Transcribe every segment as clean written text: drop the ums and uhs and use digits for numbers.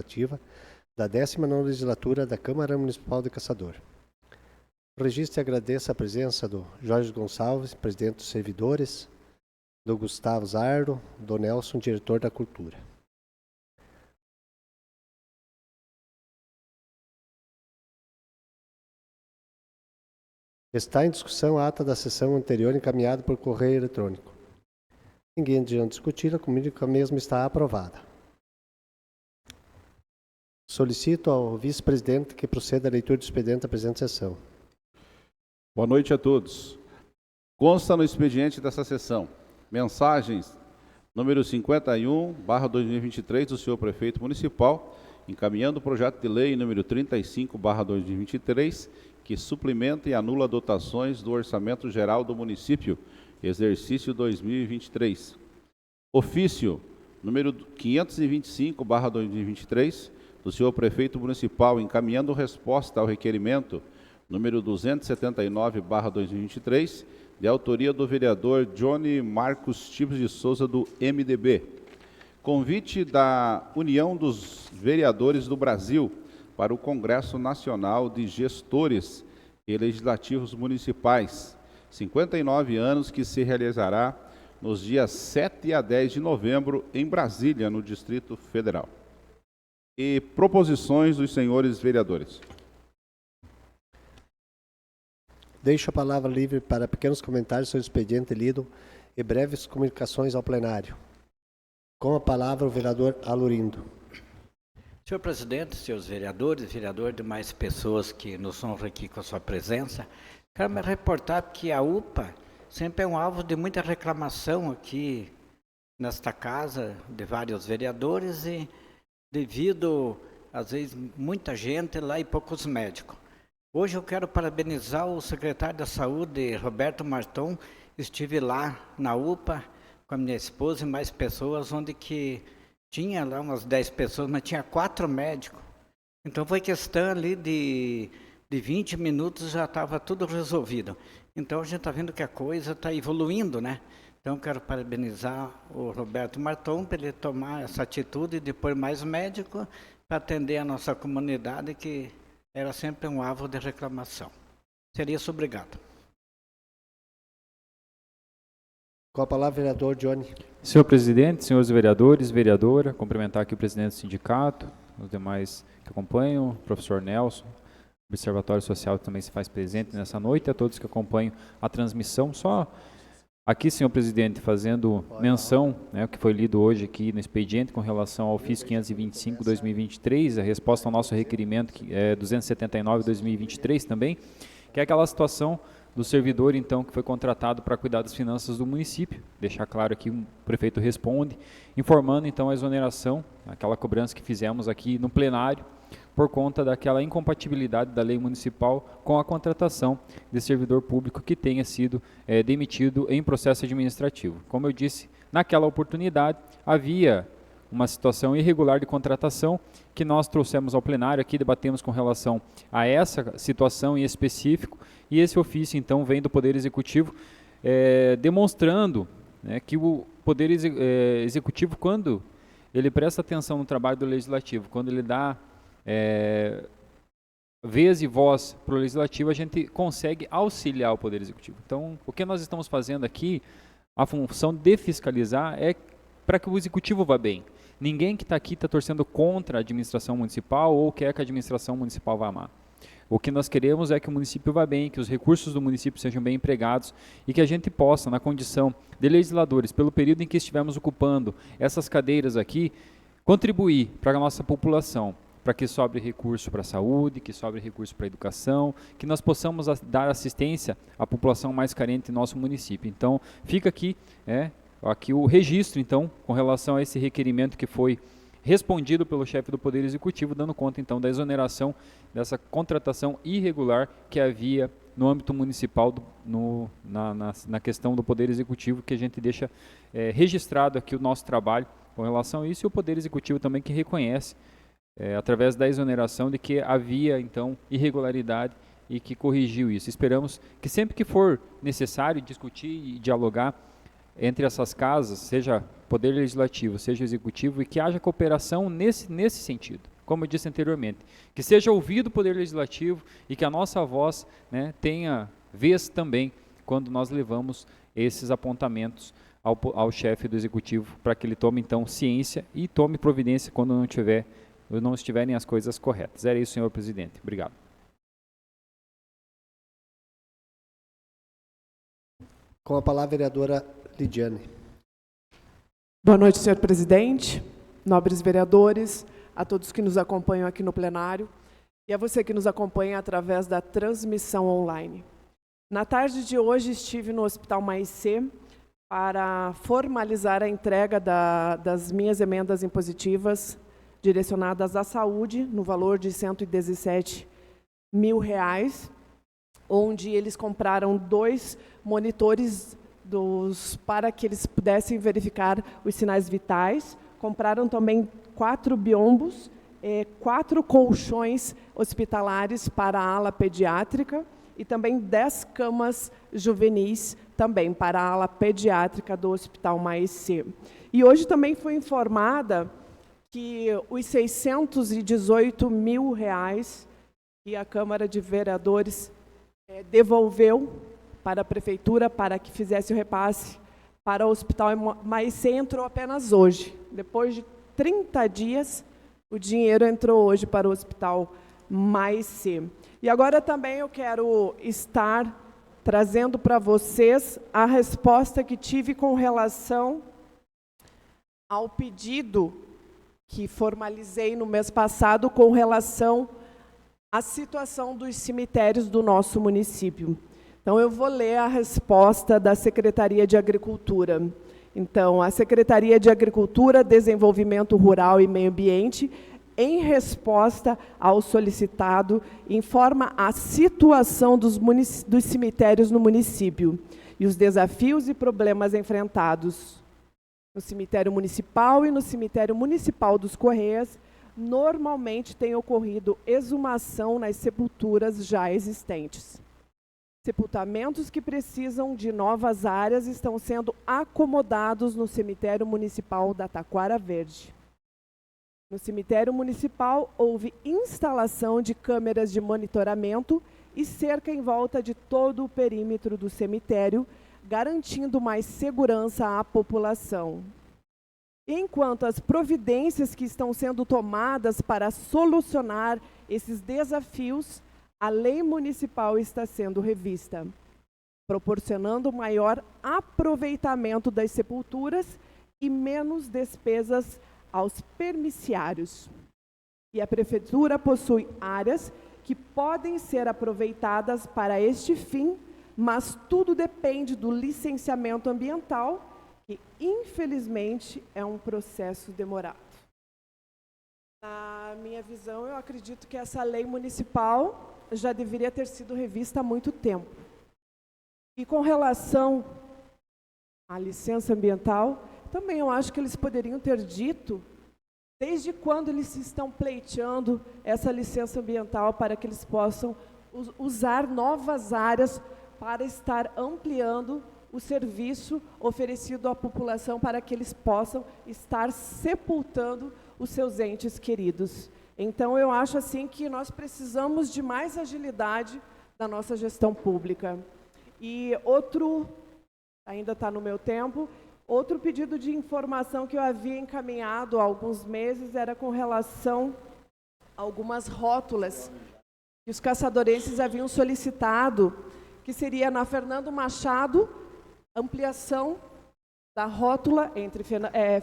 Legislativa da 19ª Legislatura da Câmara Municipal de Caçador. Registro e agradeço a presença do Jorge Gonçalves, presidente dos servidores, do Gustavo Zardo, do Nelson, diretor da Cultura. Está em discussão a ata da sessão anterior encaminhada por correio eletrônico. Ninguém adiante discutir, comigo que a mesma está aprovada. Solicito ao vice-presidente que proceda à leitura do expediente da presente sessão. Boa noite a todos. Consta no expediente dessa sessão mensagens número 51/2023 do senhor prefeito municipal, encaminhando o projeto de lei número 35/2023, que suplementa e anula dotações do Orçamento Geral do Município, exercício 2023. Ofício número 525/2023, do senhor prefeito municipal, encaminhando resposta ao requerimento número 279/2023, de autoria do vereador Johnny Marcos Tipos de Souza, do MDB. Convite da União dos Vereadores do Brasil para o Congresso Nacional de Gestores e Legislativos Municipais, 59 anos, que se realizará nos dias 7 a 10 de novembro em Brasília, no Distrito Federal. E proposições dos senhores vereadores. Deixo a palavra livre para pequenos comentários sobre o expediente lido e breves comunicações ao plenário. Com a palavra o vereador Alurindo. Senhor presidente, senhores vereadores, vereador e demais pessoas que nos honram aqui com a sua presença, quero me reportar que a UPA sempre é um alvo de muita reclamação aqui nesta casa de vários vereadores e devido, às vezes, muita gente lá e poucos médicos. Hoje eu quero parabenizar o secretário da Saúde, Roberto Marton. Estive lá na UPA com a minha esposa e mais pessoas, onde que tinha lá umas 10 pessoas, mas tinha 4 médicos. Então foi questão ali de 20 minutos, já estava tudo resolvido. Então a gente está vendo que a coisa está evoluindo, né? Então quero parabenizar o Roberto Marton para ele tomar essa atitude de pôr mais médico para atender a nossa comunidade, que era sempre um alvo de reclamação. Seria isso, obrigado. Com a palavra, vereador Johnny. Senhor presidente, senhores vereadores, vereadora, cumprimentar aqui o presidente do sindicato, os demais que acompanham, o professor Nelson, o Observatório Social que também se faz presente nessa noite, a todos que acompanham a transmissão. Só aqui, senhor presidente, fazendo menção, né, o que foi lido hoje aqui no expediente com relação ao ofício 525/2023, a resposta ao nosso requerimento, que é 279/2023 também, que é aquela situação do servidor, então, que foi contratado para cuidar das finanças do município. Deixar claro aqui, o prefeito responde, informando, então, a exoneração, aquela cobrança que fizemos aqui no plenário, por conta daquela incompatibilidade da lei municipal com a contratação de servidor público que tenha sido demitido em processo administrativo. Como eu disse, naquela oportunidade havia uma situação irregular de contratação que nós trouxemos ao plenário aqui, debatemos com relação a essa situação em específico, e esse ofício então vem do Poder Executivo demonstrando, né, que o Poder Executivo, quando ele presta atenção no trabalho do Legislativo, quando ele dá vez e voz para o Legislativo, a gente consegue auxiliar o Poder Executivo. Então, o que nós estamos fazendo aqui, a função de fiscalizar é para que o Executivo vá bem. Ninguém que está aqui está torcendo contra a administração municipal ou quer que a administração municipal vá mal. O que nós queremos é que o município vá bem, que os recursos do município sejam bem empregados e que a gente possa, na condição de legisladores, pelo período em que estivermos ocupando essas cadeiras aqui, contribuir para a nossa população, para que sobre recurso para a saúde, que sobre recurso para a educação, que nós possamos dar assistência à população mais carente do nosso município. Então, fica aqui, aqui o registro, então, com relação a esse requerimento que foi respondido pelo chefe do Poder Executivo, dando conta, então, da exoneração dessa contratação irregular que havia no âmbito municipal, na questão do Poder Executivo, que a gente deixa registrado aqui o nosso trabalho com relação a isso, e o Poder Executivo também que reconhece, através da exoneração, de que havia, então, irregularidade e que corrigiu isso. Esperamos que sempre que for necessário discutir e dialogar entre essas casas, seja Poder Legislativo, seja Executivo, e que haja cooperação nesse sentido. Como eu disse anteriormente, que seja ouvido o Poder Legislativo e que a nossa voz, né, tenha vez também quando nós levamos esses apontamentos ao chefe do Executivo, para que ele tome, então, ciência e tome providência quando não estiverem as coisas corretas. Era isso, senhor presidente. Obrigado. Com a palavra, a vereadora Lidiane. Boa noite, senhor presidente, nobres vereadores, a todos que nos acompanham aqui no plenário e a você que nos acompanha através da transmissão online. Na tarde de hoje estive no Hospital Mais C para formalizar a entrega das minhas emendas impositivas direcionadas à saúde, no valor de R$117 mil, onde eles compraram 2 monitores para que eles pudessem verificar os sinais vitais. Compraram também 4 biombos, 4 colchões hospitalares para a ala pediátrica e também 10 camas juvenis também para a ala pediátrica do Hospital Mais C. E hoje também foi informada que os R$618 mil que a Câmara de Vereadores devolveu para a Prefeitura para que fizesse o repasse para o Hospital Mais C entrou apenas hoje. Depois de 30 dias, o dinheiro entrou hoje para o Hospital Mais C. E agora também eu quero estar trazendo para vocês a resposta que tive com relação ao pedido que formalizei no mês passado com relação à situação dos cemitérios do nosso município. Então, eu vou ler a resposta da Secretaria de Agricultura. Então, a Secretaria de Agricultura, Desenvolvimento Rural e Meio Ambiente, em resposta ao solicitado, informa a situação dos cemitérios no município e os desafios e problemas enfrentados no cemitério municipal e no cemitério municipal dos Correias. Normalmente tem ocorrido exumação nas sepulturas já existentes. Sepultamentos que precisam de novas áreas estão sendo acomodados no cemitério municipal da Taquara Verde. No cemitério municipal, houve instalação de câmeras de monitoramento e cerca em volta de todo o perímetro do cemitério, garantindo mais segurança à população. Enquanto as providências que estão sendo tomadas para solucionar esses desafios, a lei municipal está sendo revista, proporcionando maior aproveitamento das sepulturas e menos despesas aos permiciários. E a Prefeitura possui áreas que podem ser aproveitadas para este fim, mas tudo depende do licenciamento ambiental, que infelizmente é um processo demorado. Na minha visão, eu acredito que essa lei municipal já deveria ter sido revista há muito tempo. E com relação à licença ambiental, também eu acho que eles poderiam ter dito desde quando eles estão pleiteando essa licença ambiental para que eles possam usar novas áreas para estar ampliando o serviço oferecido à população para que eles possam estar sepultando os seus entes queridos. Então, eu acho assim que nós precisamos de mais agilidade da nossa gestão pública. E outro, ainda está no meu tempo, outro pedido de informação que eu havia encaminhado há alguns meses era com relação a algumas rótulas que os caçadorenses haviam solicitado, que seria na Fernando Machado, ampliação da rótula entre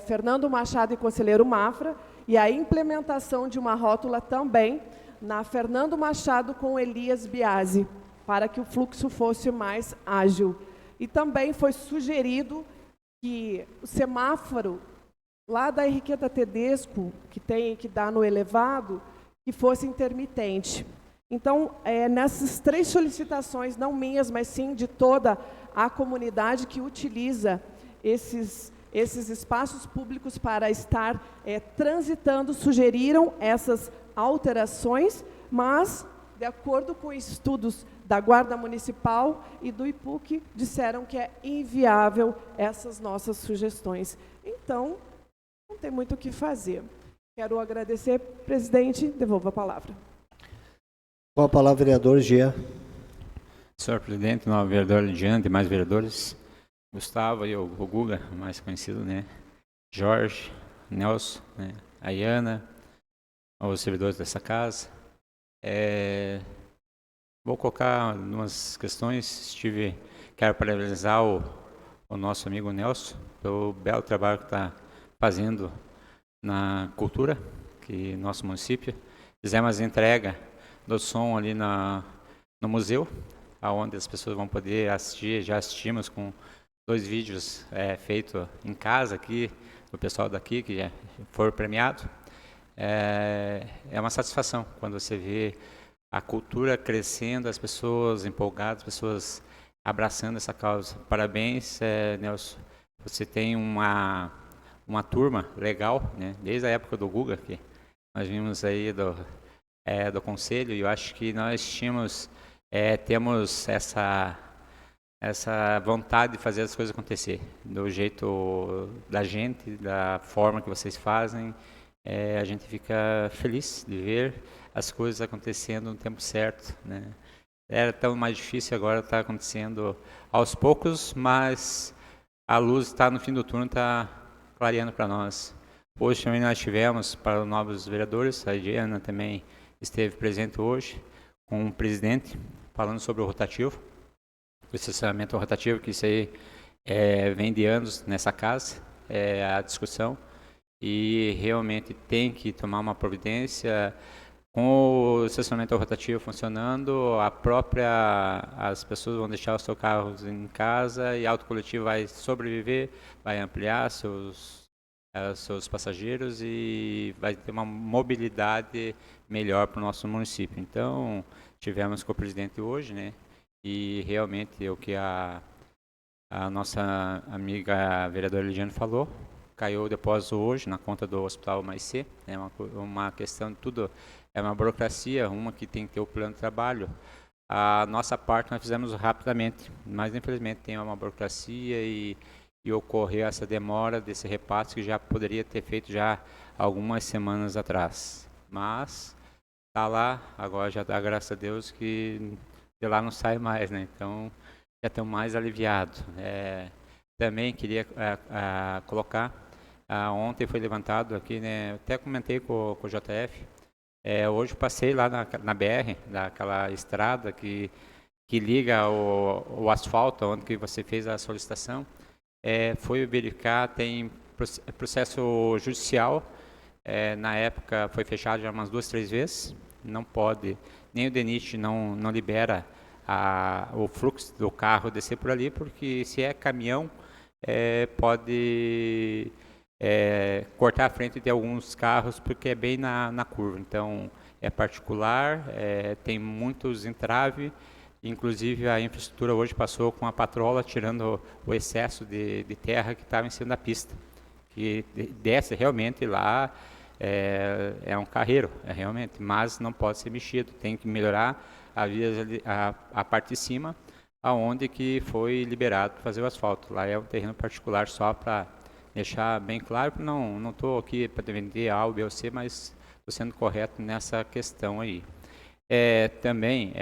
Fernando Machado e Conselheiro Mafra, e a implementação de uma rótula também na Fernando Machado com Elias Biasi, para que o fluxo fosse mais ágil. E também foi sugerido que o semáforo lá da Henriqueta Tedesco, que dá no elevado, que fosse intermitente. Então, nessas 3 solicitações, não minhas, mas sim de toda a comunidade que utiliza esses espaços públicos para estar transitando, sugeriram essas alterações, mas, de acordo com estudos da Guarda Municipal e do IPUC disseram que é inviável essas nossas sugestões. Então, não tem muito o que fazer. Quero agradecer, presidente, devolvo a palavra. Com a palavra, vereador Jean. Senhor presidente, novo vereador Lidiane, demais vereadores, Gustavo e o Guga, mais conhecido, né? Jorge, Nelson, né? A Iana, os servidores dessa casa. Vou colocar umas questões. Quero parabenizar o nosso amigo Nelson pelo belo trabalho que está fazendo na cultura, que nosso município. Fizemos a entrega do som ali no museu, onde as pessoas vão poder assistir. Já assistimos com 2 vídeos feitos em casa aqui, do pessoal daqui, que já foram premiados. É uma satisfação quando você vê a cultura crescendo, as pessoas empolgadas, as pessoas abraçando essa causa. Parabéns, Nelson. Você tem uma turma legal, né? Desde a época do Guga, que nós vimos aí do Conselho, e eu acho que nós temos essa vontade de fazer as coisas acontecer, do jeito da gente, da forma que vocês fazem. A gente fica feliz de ver as coisas acontecendo no tempo certo, né? Era tão mais difícil, agora está acontecendo aos poucos, mas a luz está no fim do túnel, está clareando para nós. Hoje também nós tivemos, para os novos vereadores, a Diana também esteve presente hoje, com o presidente, falando sobre o rotativo, o estacionamento rotativo, que isso aí vem de anos nessa casa, a discussão, e realmente tem que tomar uma providência. Com o estacionamento rotativo funcionando, as pessoas vão deixar os seus carros em casa e a auto coletivo vai sobreviver, vai ampliar seus passageiros e vai ter uma mobilidade melhor para o nosso município. Então, tivemos com o presidente hoje, né? E realmente o que a nossa amiga vereadora Lidiane falou, caiu o depósito hoje na conta do Hospital Maicê. É uma questão de tudo, é uma burocracia, uma que tem que ter o plano de trabalho. A nossa parte nós fizemos rapidamente, mas infelizmente tem uma burocracia e ocorreu essa demora desse repasse que já poderia ter feito já algumas semanas atrás. Mas está lá, agora já dá graças a Deus que de lá não sai mais, né? Então já estamos mais aliviados. Também queria colocar, ontem foi levantado aqui, né? Até comentei com o JF. Hoje passei lá na BR, daquela estrada que liga o asfalto, onde que você fez a solicitação. Fui verificar, tem processo judicial. Na época foi fechado já umas 2, 3 vezes. Não pode, nem o DENIT não libera o fluxo do carro descer por ali, porque se é caminhão, pode cortar a frente de alguns carros, porque é bem na curva. Então, é particular, tem muitos entraves, inclusive a infraestrutura hoje passou com a patrola tirando o excesso de terra que estava em cima da pista, que desce realmente lá, é um carreiro, realmente, mas não pode ser mexido, tem que melhorar a parte de cima, aonde que foi liberado para fazer o asfalto. Lá é um terreno particular, só para deixar bem claro, não estou aqui para defender A, B ou C, mas estou sendo correto nessa questão aí. Também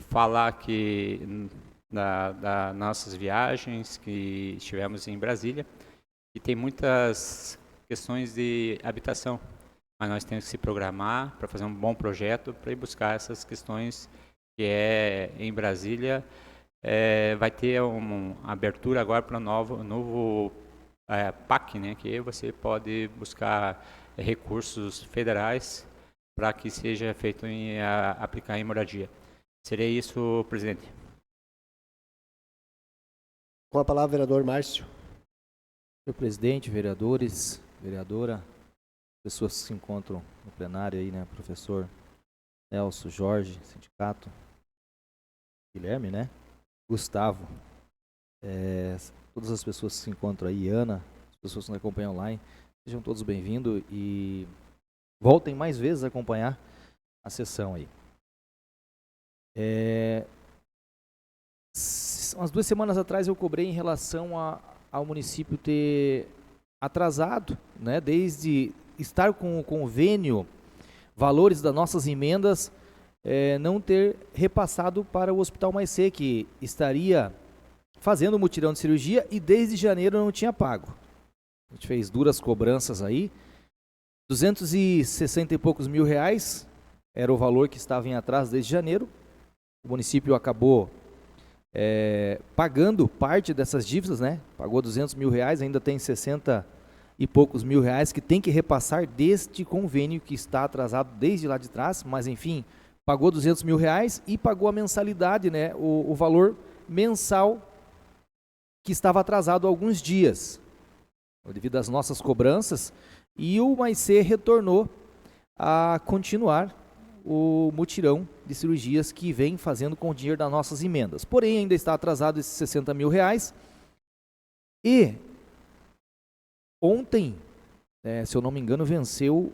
falar que das nossas viagens que estivemos em Brasília, e tem muitas questões de habitação, mas nós temos que se programar para fazer um bom projeto para ir buscar essas questões que em Brasília. Vai ter uma abertura agora para o novo PAC, né, que você pode buscar recursos federais para que seja feito aplicar em moradia. Seria isso, presidente. Com a palavra, vereador Márcio. Senhor presidente, vereadores, vereadora, pessoas que se encontram no plenário aí, né, professor Nelson, Jorge, sindicato, Guilherme, né, Gustavo, todas as pessoas que se encontram aí, Ana, as pessoas que nos acompanham online, sejam todos bem-vindos e voltem mais vezes a acompanhar a sessão aí. Umas 2 semanas atrás eu cobrei em relação ao município ter atrasado, né, desde estar com o convênio, valores das nossas emendas, não ter repassado para o Hospital Maicê, que estaria fazendo o mutirão de cirurgia e desde janeiro não tinha pago. A gente fez duras cobranças aí, 260 e poucos mil reais era o valor que estava em atraso desde janeiro. O município acabou pagando parte dessas dívidas, né? Pagou 200 mil reais, ainda tem 60 e poucos mil reais que tem que repassar deste convênio que está atrasado desde lá de trás, mas enfim, pagou 200 mil reais e pagou a mensalidade, né? O valor mensal que estava atrasado há alguns dias, devido às nossas cobranças, e o Maicê retornou a continuar o mutirão de cirurgias que vem fazendo com o dinheiro das nossas emendas. Porém, ainda está atrasado esses 60 mil reais. E ontem, se eu não me engano, venceu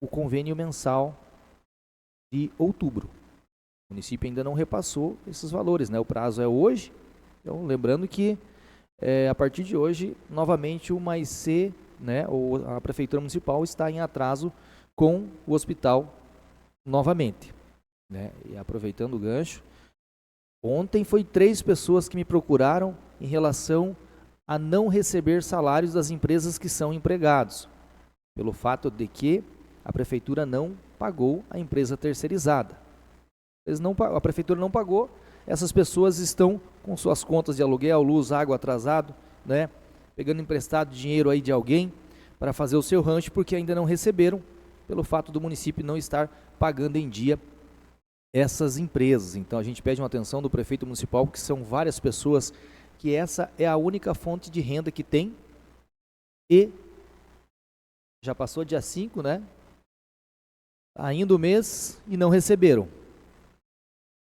o convênio mensal de outubro. O município ainda não repassou esses valores, né? O prazo é hoje. Então, lembrando que a partir de hoje, novamente o Maicê, né, ou a Prefeitura Municipal está em atraso com o hospital novamente, né? E aproveitando o gancho, ontem foi 3 pessoas que me procuraram em relação a não receber salários das empresas que são empregados, pelo fato de que a prefeitura não pagou a empresa terceirizada. A prefeitura não pagou, essas pessoas estão com suas contas de aluguel, luz, água atrasado, né? Pegando emprestado dinheiro aí de alguém para fazer o seu rancho, porque ainda não receberam, pelo fato do município não estar pagando em dia essas empresas. Então a gente pede uma atenção do prefeito municipal, porque são várias pessoas que essa é a única fonte de renda que tem, e já passou dia 5, né? Ainda o mês e não receberam.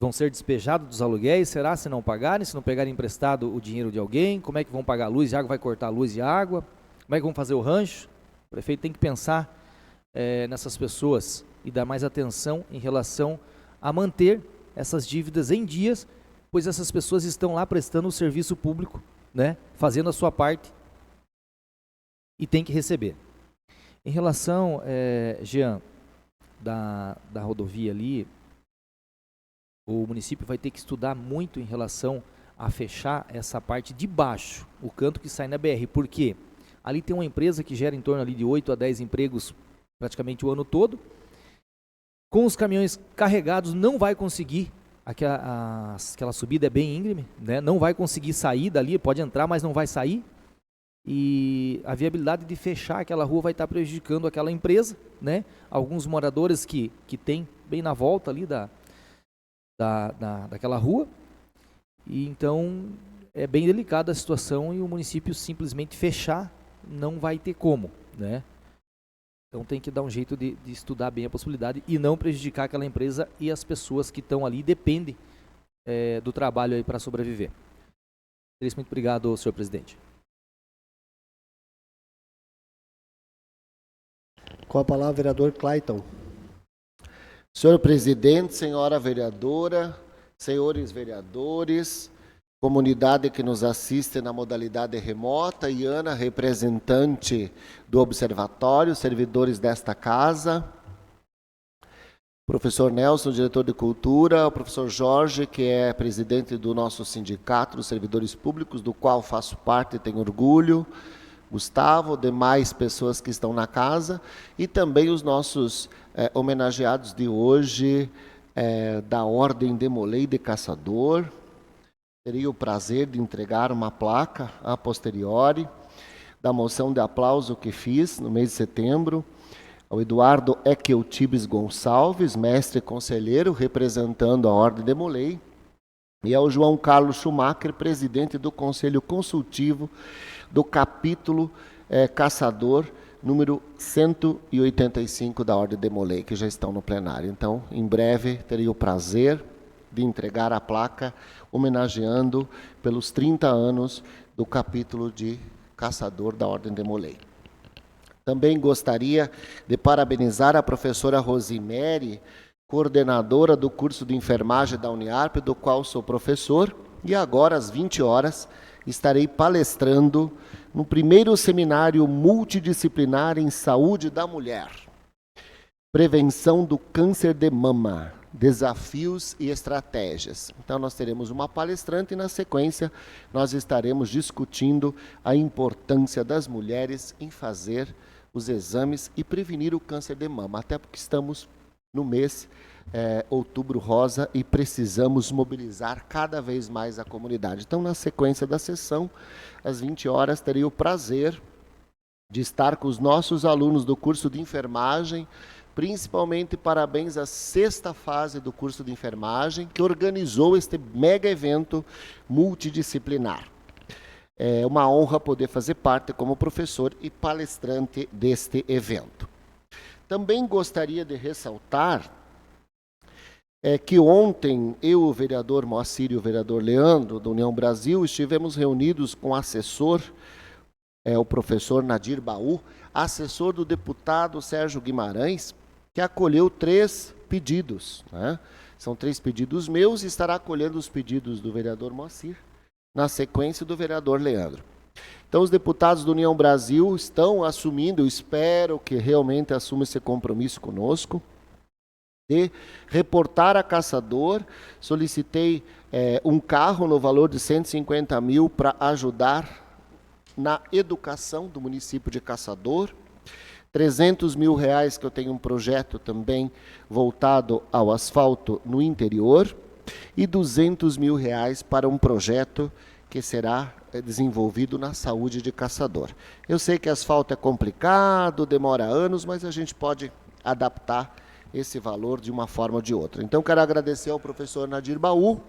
Vão ser despejados dos aluguéis, será, se não pagarem, se não pegarem emprestado o dinheiro de alguém? Como é que vão pagar a luz e água? Vai cortar a luz e água? Como é que vão fazer o rancho? O prefeito tem que pensar nessas pessoas e dar mais atenção em relação a manter essas dívidas em dias, pois essas pessoas estão lá prestando o serviço público, né, fazendo a sua parte e tem que receber. Em relação, Jean, da rodovia ali, o município vai ter que estudar muito em relação a fechar essa parte de baixo, o canto que sai na BR, porque ali tem uma empresa que gera em torno ali de 8 a 10 empregos praticamente o ano todo. Com os caminhões carregados não vai conseguir, aquela subida é bem íngreme, né? Não vai conseguir sair dali, pode entrar, mas não vai sair. E a viabilidade de fechar aquela rua vai estar prejudicando aquela empresa, né? Alguns moradores que tem bem na volta ali daquela rua. E então é bem delicada a situação e o município simplesmente fechar não vai ter como, né? Então tem que dar um jeito de estudar bem a possibilidade e não prejudicar aquela empresa e as pessoas que estão ali, dependem do trabalho aí para sobreviver. Muito obrigado, senhor presidente. Com a palavra, vereador Clayton. Senhor presidente, senhora vereadora, senhores vereadores, comunidade que nos assiste na modalidade remota, e Ana, representante do observatório, servidores desta casa, professor Nelson, diretor de cultura, o professor Jorge, que é presidente do nosso sindicato dos servidores públicos, do qual faço parte e tenho orgulho, Gustavo, demais pessoas que estão na casa, e também os nossos homenageados de hoje, da Ordem Demolei de Caçador. Teria o prazer de entregar uma placa a posteriori da moção de aplauso que fiz no mês de setembro ao Eduardo Equeutibes Gonçalves, mestre conselheiro, representando a Ordem Demolei, e ao João Carlos Schumacher, presidente do Conselho Consultivo do capítulo Caçador, número 185 da Ordem Demolei, que já estão no plenário. Então, em breve, terei o prazer de entregar a placa homenageando pelos 30 anos do capítulo de Caçador da Ordem Demolei. Também gostaria de parabenizar a professora Rosimere, coordenadora do curso de enfermagem da Uniarp, do qual sou professor, e agora, às 20 horas, estarei palestrando no primeiro seminário multidisciplinar em saúde da mulher. Prevenção do câncer de mama, desafios e estratégias. Então, nós teremos uma palestrante e, na sequência, nós estaremos discutindo a importância das mulheres em fazer os exames e prevenir o câncer de mama, até porque estamos no mês Outubro Rosa e precisamos mobilizar cada vez mais a comunidade. Então, na sequência da sessão, às 20 horas, terei o prazer de estar com os nossos alunos do curso de enfermagem, principalmente parabéns à 6ª fase do curso de enfermagem, que organizou este mega evento multidisciplinar. É uma honra poder fazer parte como professor e palestrante deste evento. Também gostaria de ressaltar que ontem eu, o vereador Moacir e o vereador Leandro, da União Brasil, estivemos reunidos com o assessor, o professor Nadir Baú, assessor do deputado Sérgio Guimarães, que acolheu 3 pedidos. Né? São 3 pedidos meus e estará acolhendo os pedidos do vereador Moacir, na sequência do vereador Leandro. Então, os deputados da União Brasil estão assumindo, eu espero que realmente assumam esse compromisso conosco, de reportar a Caçador. Solicitei um carro no valor de 150 mil para ajudar na educação do município de Caçador. 300 mil reais que eu tenho um projeto também voltado ao asfalto no interior. E 200 mil reais para um projeto que será desenvolvido na saúde de Caçador. Eu sei que asfalto é complicado, demora anos, mas a gente pode adaptar esse valor de uma forma ou de outra. Então, quero agradecer ao professor Nadir Baú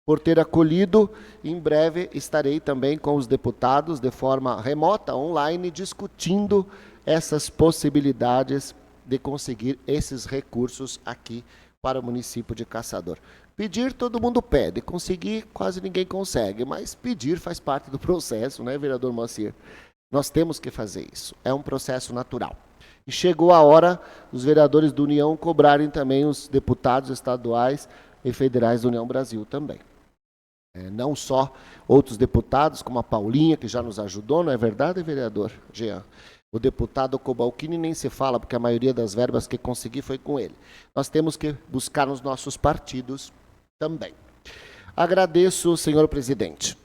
por ter acolhido. Em breve estarei também com os deputados de forma remota, online, discutindo essas possibilidades de conseguir esses recursos aqui para o município de Caçador. Pedir, todo mundo pede. Conseguir, quase ninguém consegue. Mas pedir faz parte do processo, né, vereador Moacir? Nós temos que fazer isso. É um processo natural. E chegou a hora dos vereadores da União cobrarem também os deputados estaduais e federais da União Brasil também. Não só outros deputados, como a Paulinha, que já nos ajudou, não é verdade, vereador Jean? O deputado Cobalcini nem se fala, porque a maioria das verbas que consegui foi com ele. Nós temos que buscar nos nossos partidos também. Agradeço, senhor presidente.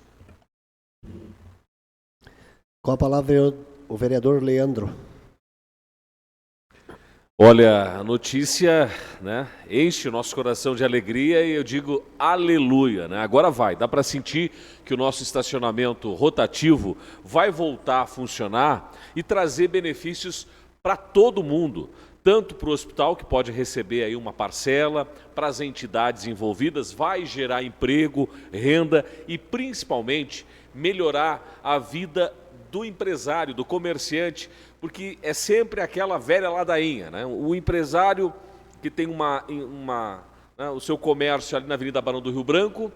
Com a palavra o vereador Leandro. Olha, a notícia, né, enche o nosso coração de alegria e eu digo aleluia, né? Agora vai, dá para sentir que o nosso estacionamento rotativo vai voltar a funcionar e trazer benefícios para todo mundo, tanto para o hospital, que pode receber aí uma parcela, para as entidades envolvidas, vai gerar emprego, renda e principalmente melhorar a vida do empresário, do comerciante, porque é sempre aquela velha ladainha, né? O empresário que tem o seu comércio ali na Avenida Barão do Rio Branco,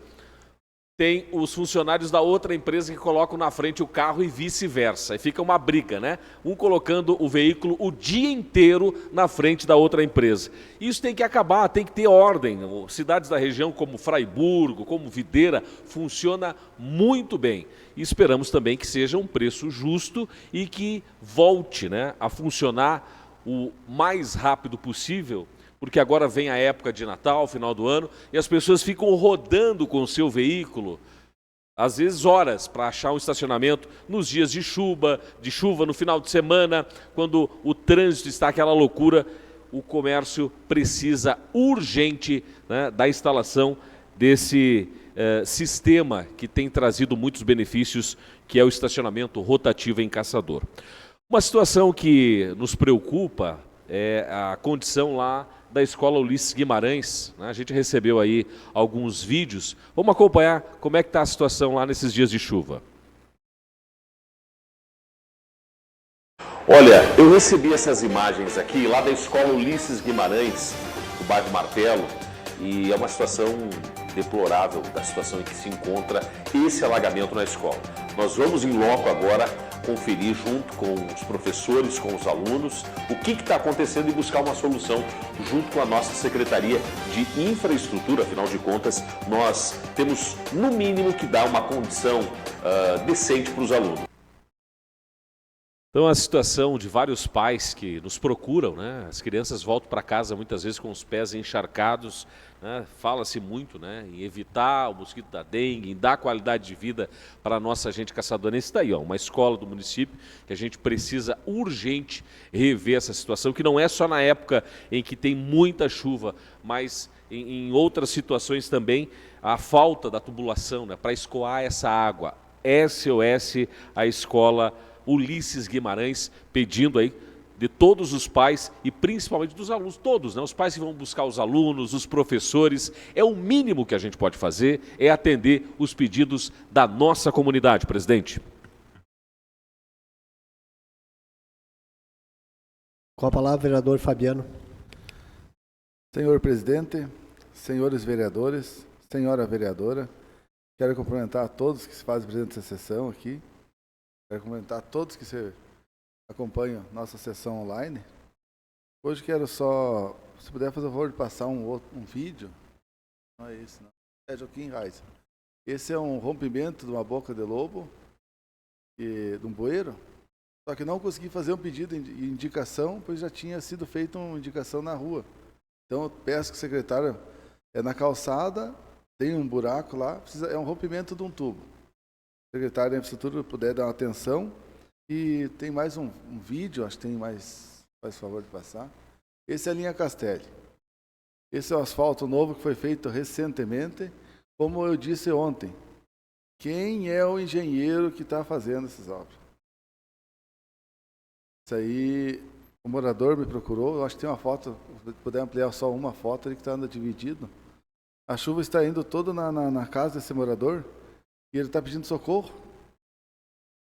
tem os funcionários da outra empresa que colocam na frente o carro e vice-versa. E fica uma briga, né? Um colocando o veículo o dia inteiro na frente da outra empresa. Isso tem que acabar, tem que ter ordem. Cidades da região como Fraiburgo, como Videira, funciona muito bem. E esperamos também que seja um preço justo e que volte, né, a funcionar o mais rápido possível, porque agora vem a época de Natal, final do ano, e as pessoas ficam rodando com o seu veículo, às vezes horas, para achar um estacionamento nos dias de chuva, no final de semana, quando o trânsito está aquela loucura. O comércio precisa urgente, né, da instalação desse sistema que tem trazido muitos benefícios, que é o estacionamento rotativo em Caçador. Uma situação que nos preocupa é a condição lá da Escola Ulisses Guimarães, né? A gente recebeu aí alguns vídeos. Vamos acompanhar como é que está a situação lá nesses dias de chuva. Olha, eu recebi essas imagens aqui lá da Escola Ulisses Guimarães, do bairro Martelo, e é uma situação deplorável da situação em que se encontra esse alagamento na escola. Nós vamos em loco agora conferir junto com os professores, com os alunos, o que está acontecendo e buscar uma solução junto com a nossa Secretaria de Infraestrutura. Afinal de contas, nós temos, no mínimo, que dar uma condição decente para os alunos. Então, a situação de vários pais que nos procuram, né? As crianças voltam para casa muitas vezes com os pés encharcados, né? Fala-se muito, né, em evitar o mosquito da dengue, em dar qualidade de vida para a nossa gente caçadorense. Está aí, ó, uma escola do município que a gente precisa urgente rever essa situação, que não é só na época em que tem muita chuva, mas em outras situações também, a falta da tubulação, né, para escoar essa água. SOS, a escola Ulisses Guimarães, pedindo aí de todos os pais e principalmente dos alunos, todos, né? Os pais que vão buscar os alunos, os professores, é o mínimo que a gente pode fazer, é atender os pedidos da nossa comunidade, presidente. Com a palavra, vereador Fabiano. Senhor presidente, senhores vereadores, senhora vereadora, quero cumprimentar a todos que se fazem presente nessa sessão aqui. Quero cumprimentar a todos que acompanham nossa sessão online. Hoje quero só, se puder fazer o favor de passar um vídeo. Não é esse, não. É Joaquim Reis. Esse é um rompimento de uma boca de lobo, de um bueiro. Só que não consegui fazer um pedido de indicação, pois já tinha sido feita uma indicação na rua. Então eu peço que o secretário, na calçada, tem um buraco lá, é um rompimento de um tubo. O secretário da Infraestrutura puder dar uma atenção. E tem mais um vídeo, acho que tem mais, faz favor de passar. Esse é a linha Castelli. Esse é o asfalto novo que foi feito recentemente. Como eu disse ontem, quem é o engenheiro que está fazendo essas obras? Isso aí, o morador me procurou, eu acho que tem uma foto, se puder ampliar só uma foto, ele que está andando dividido. A chuva está indo toda na casa desse morador e ele está pedindo socorro.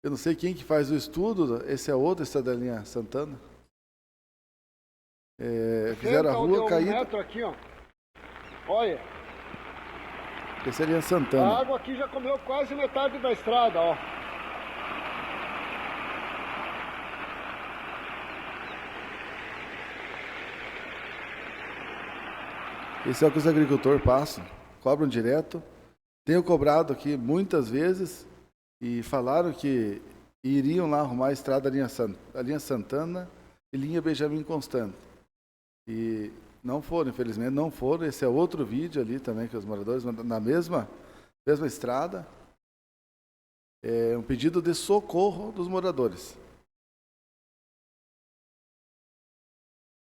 Eu não sei quem que faz o estudo, esse é outro, esse é da linha Santana. Fizeram a rua caída. Aqui, ó. Olha. Esse é a linha Santana. A água aqui já comeu quase metade da estrada, ó. Esse é o que os agricultores passam, cobram direto. Tenho cobrado aqui muitas vezes e falaram que iriam lá arrumar a estrada a linha Santana e linha Benjamin Constant. E não foram, infelizmente, não foram. Esse é outro vídeo ali também que os moradores, na mesma estrada, é um pedido de socorro dos moradores.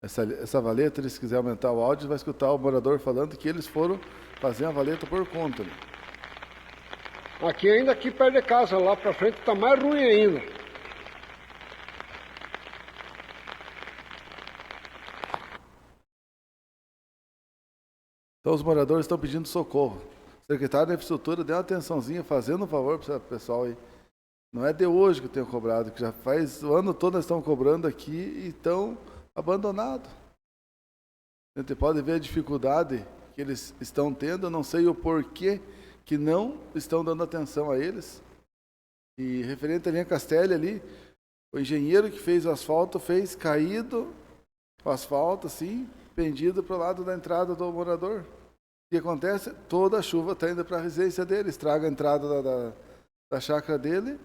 Essa valeta, se quiser aumentar o áudio, vai escutar o morador falando que eles foram fazer a valeta por conta. Né? Aqui ainda, aqui perto de casa, lá pra frente tá mais ruim ainda. Então os moradores estão pedindo socorro. O secretário da Infraestrutura deu uma atençãozinha, fazendo um favor para o pessoal aí. Não é de hoje que eu tenho cobrado, que já faz o ano todo nós estamos cobrando aqui e estão abandonados. A gente pode ver a dificuldade que eles estão tendo, eu não sei o porquê que não estão dando atenção a eles. E referente à linha Castelli ali, o engenheiro que fez o asfalto fez caído o asfalto, assim, pendido para o lado da entrada do morador. O que acontece? Toda a chuva está indo para a residência dele, estraga a entrada da chácara dele.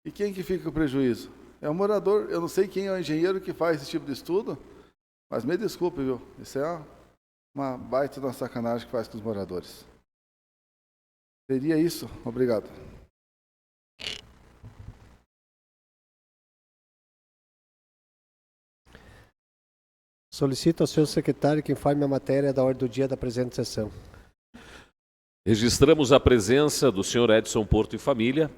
E quem que fica com o prejuízo? É o morador. Eu não sei quem é o engenheiro que faz esse tipo de estudo, mas me desculpe, viu? Isso é uma baita de uma sacanagem que faz com os moradores. Seria isso. Obrigado. Solicito ao senhor secretário que informe a matéria da ordem do dia da presente sessão. Registramos a presença do senhor Edson Porto e Família,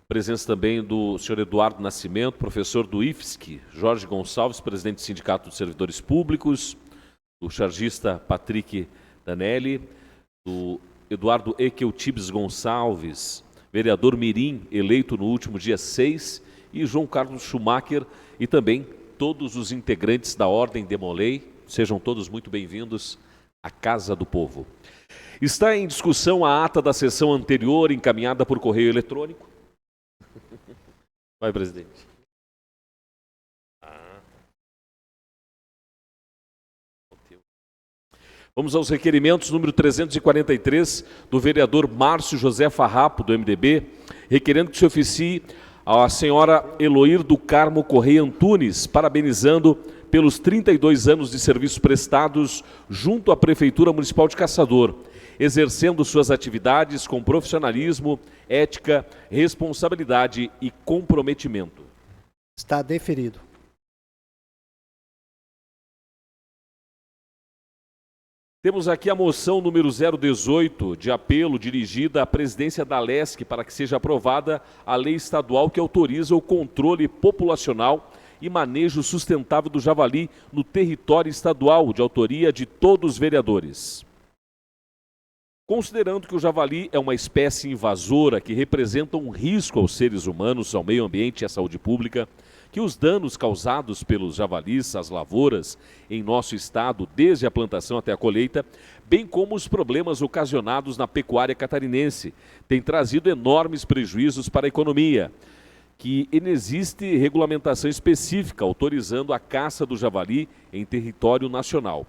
presença também do senhor Eduardo Nascimento, professor do IFSC, Jorge Gonçalves, presidente do Sindicato dos Servidores Públicos, do chargista Patrick Danelli, do Eduardo Equeutibes Gonçalves, vereador Mirim, eleito no último dia 6, e João Carlos Schumacher, e também todos os integrantes da Ordem Demolei. Sejam todos muito bem-vindos à Casa do Povo. Está em discussão a ata da sessão anterior, encaminhada por correio eletrônico. Vai, presidente. Vamos aos requerimentos número 343 do vereador Márcio José Farrapo, do MDB, requerendo que se oficie a senhora Eloir do Carmo Correia Antunes, parabenizando pelos 32 anos de serviços prestados junto à Prefeitura Municipal de Caçador, exercendo suas atividades com profissionalismo, ética, responsabilidade e comprometimento. Está deferido. Temos aqui a moção número 018, de apelo dirigida à presidência da Alesc para que seja aprovada a lei estadual que autoriza o controle populacional e manejo sustentável do javali no território estadual, de autoria de todos os vereadores. Considerando que o javali é uma espécie invasora que representa um risco aos seres humanos, ao meio ambiente e à saúde pública, que os danos causados pelos javalis às lavouras em nosso estado, desde a plantação até a colheita, bem como os problemas ocasionados na pecuária catarinense, têm trazido enormes prejuízos para a economia, que inexiste regulamentação específica autorizando a caça do javali em território nacional.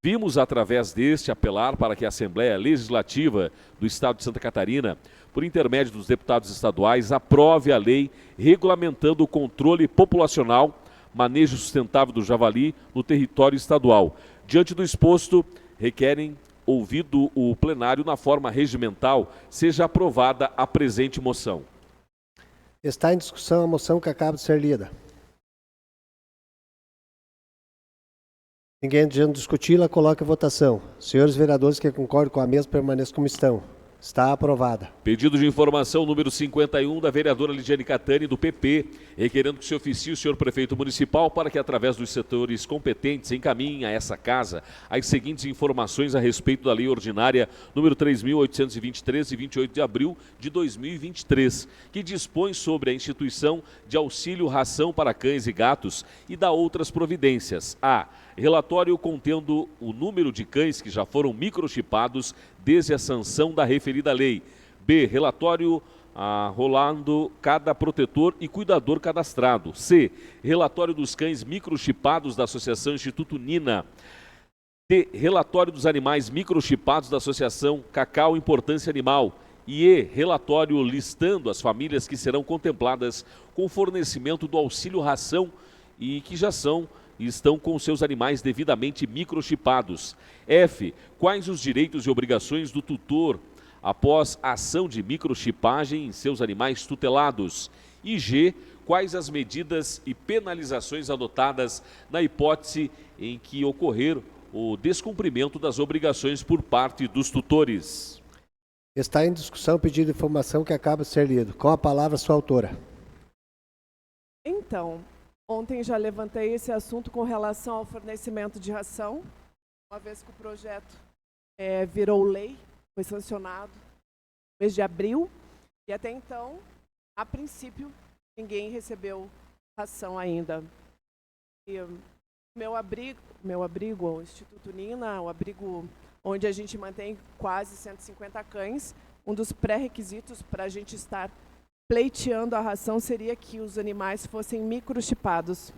Vimos, através deste, apelar para que a Assembleia Legislativa do Estado de Santa Catarina, por intermédio dos deputados estaduais, aprove a lei regulamentando o controle populacional, manejo sustentável do javali no território estadual. Diante do exposto, requerem, ouvido o plenário na forma regimental, seja aprovada a presente moção. Está em discussão a moção que acaba de ser lida. Ninguém desejando discuti-la, coloque a votação. Senhores vereadores que concordam com a mesma, permaneçam como estão. Está aprovada. Pedido de informação número 51 da vereadora Lidiane Catani, do PP, requerendo que se oficie o senhor prefeito municipal para que, através dos setores competentes, encaminhem a essa casa as seguintes informações a respeito da lei ordinária número 3.823, de 28 de abril de 2023, que dispõe sobre a instituição de auxílio ração para cães e gatos e dá outras providências. A. Relatório contendo o número de cães que já foram microchipados desde a sanção da referida lei. B. Relatório rolando cada protetor e cuidador cadastrado. C. Relatório dos cães microchipados da Associação Instituto Nina. D. Relatório dos animais microchipados da Associação Cacau Importância Animal. E E. Relatório listando as famílias que serão contempladas com o fornecimento do auxílio ração e que já estão com seus animais devidamente microchipados. F. Quais os direitos e obrigações do tutor após a ação de microchipagem em seus animais tutelados? E G. Quais as medidas e penalizações adotadas na hipótese em que ocorrer o descumprimento das obrigações por parte dos tutores? Está em discussão o pedido de informação que acaba de ser lido. Com a palavra, sua autora. Então, ontem já levantei esse assunto com relação ao fornecimento de ração, uma vez que o projeto virou lei, foi sancionado no mês de abril, e até então, a princípio, ninguém recebeu ração ainda. E meu abrigo, o Instituto Nina, o abrigo onde a gente mantém quase 150 cães, um dos pré-requisitos para a gente estar pleiteando a ração seria que os animais fossem microchipados.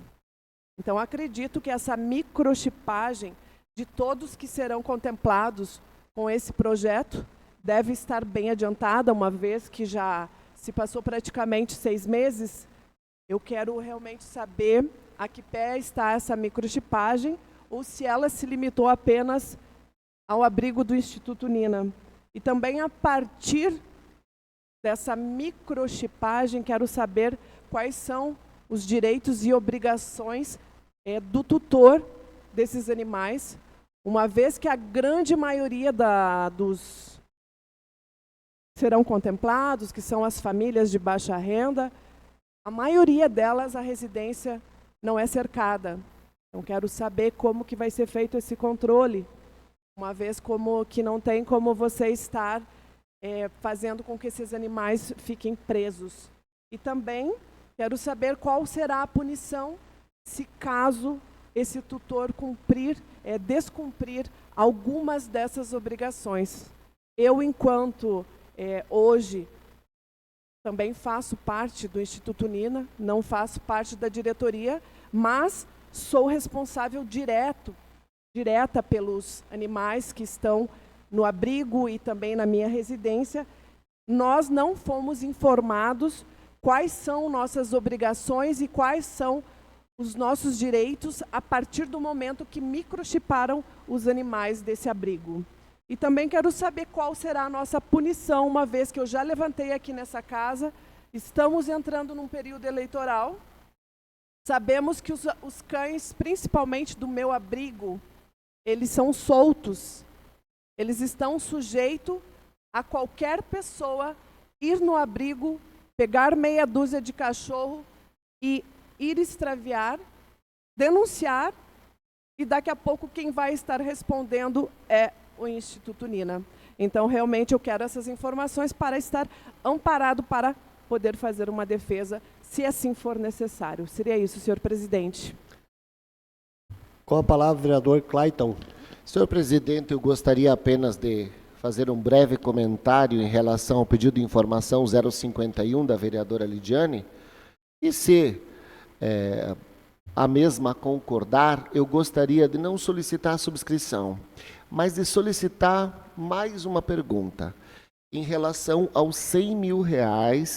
Então, acredito que essa microchipagem de todos que serão contemplados com esse projeto deve estar bem adiantada, uma vez que já se passou praticamente 6 meses. Eu quero realmente saber a que pé está essa microchipagem ou se ela se limitou apenas ao abrigo do Instituto Nina. E também, a partir dessa microchipagem, quero saber quais são os direitos e obrigações do tutor desses animais, uma vez que a grande maioria dos serão contemplados, que são as famílias de baixa renda, a maioria delas, a residência não é cercada. Então, quero saber como que vai ser feito esse controle, uma vez como que não tem como você estar fazendo com que esses animais fiquem presos. E também quero saber qual será a punição se caso esse tutor descumprir algumas dessas obrigações. Eu, enquanto hoje também faço parte do Instituto Nina, não faço parte da diretoria, mas sou responsável direta pelos animais que estão no abrigo e também na minha residência. Nós não fomos informados quais são nossas obrigações e quais são os nossos direitos a partir do momento que microchiparam os animais desse abrigo. E também quero saber qual será a nossa punição, uma vez que eu já levantei aqui nessa casa, estamos entrando num período eleitoral, sabemos que os cães, principalmente do meu abrigo, eles são soltos, eles estão sujeitos a qualquer pessoa ir no abrigo, pegar meia dúzia de cachorro e ir extraviar, denunciar, e daqui a pouco quem vai estar respondendo é o Instituto Nina. Então, realmente, eu quero essas informações para estar amparado para poder fazer uma defesa, se assim for necessário. Seria isso, senhor presidente. Com a palavra, o vereador Clayton. Senhor presidente, eu gostaria apenas de fazer um breve comentário em relação ao pedido de informação 051 da vereadora Lidiane. E se a mesma concordar, eu gostaria de não solicitar a subscrição, mas de solicitar mais uma pergunta. Em relação aos R$100 mil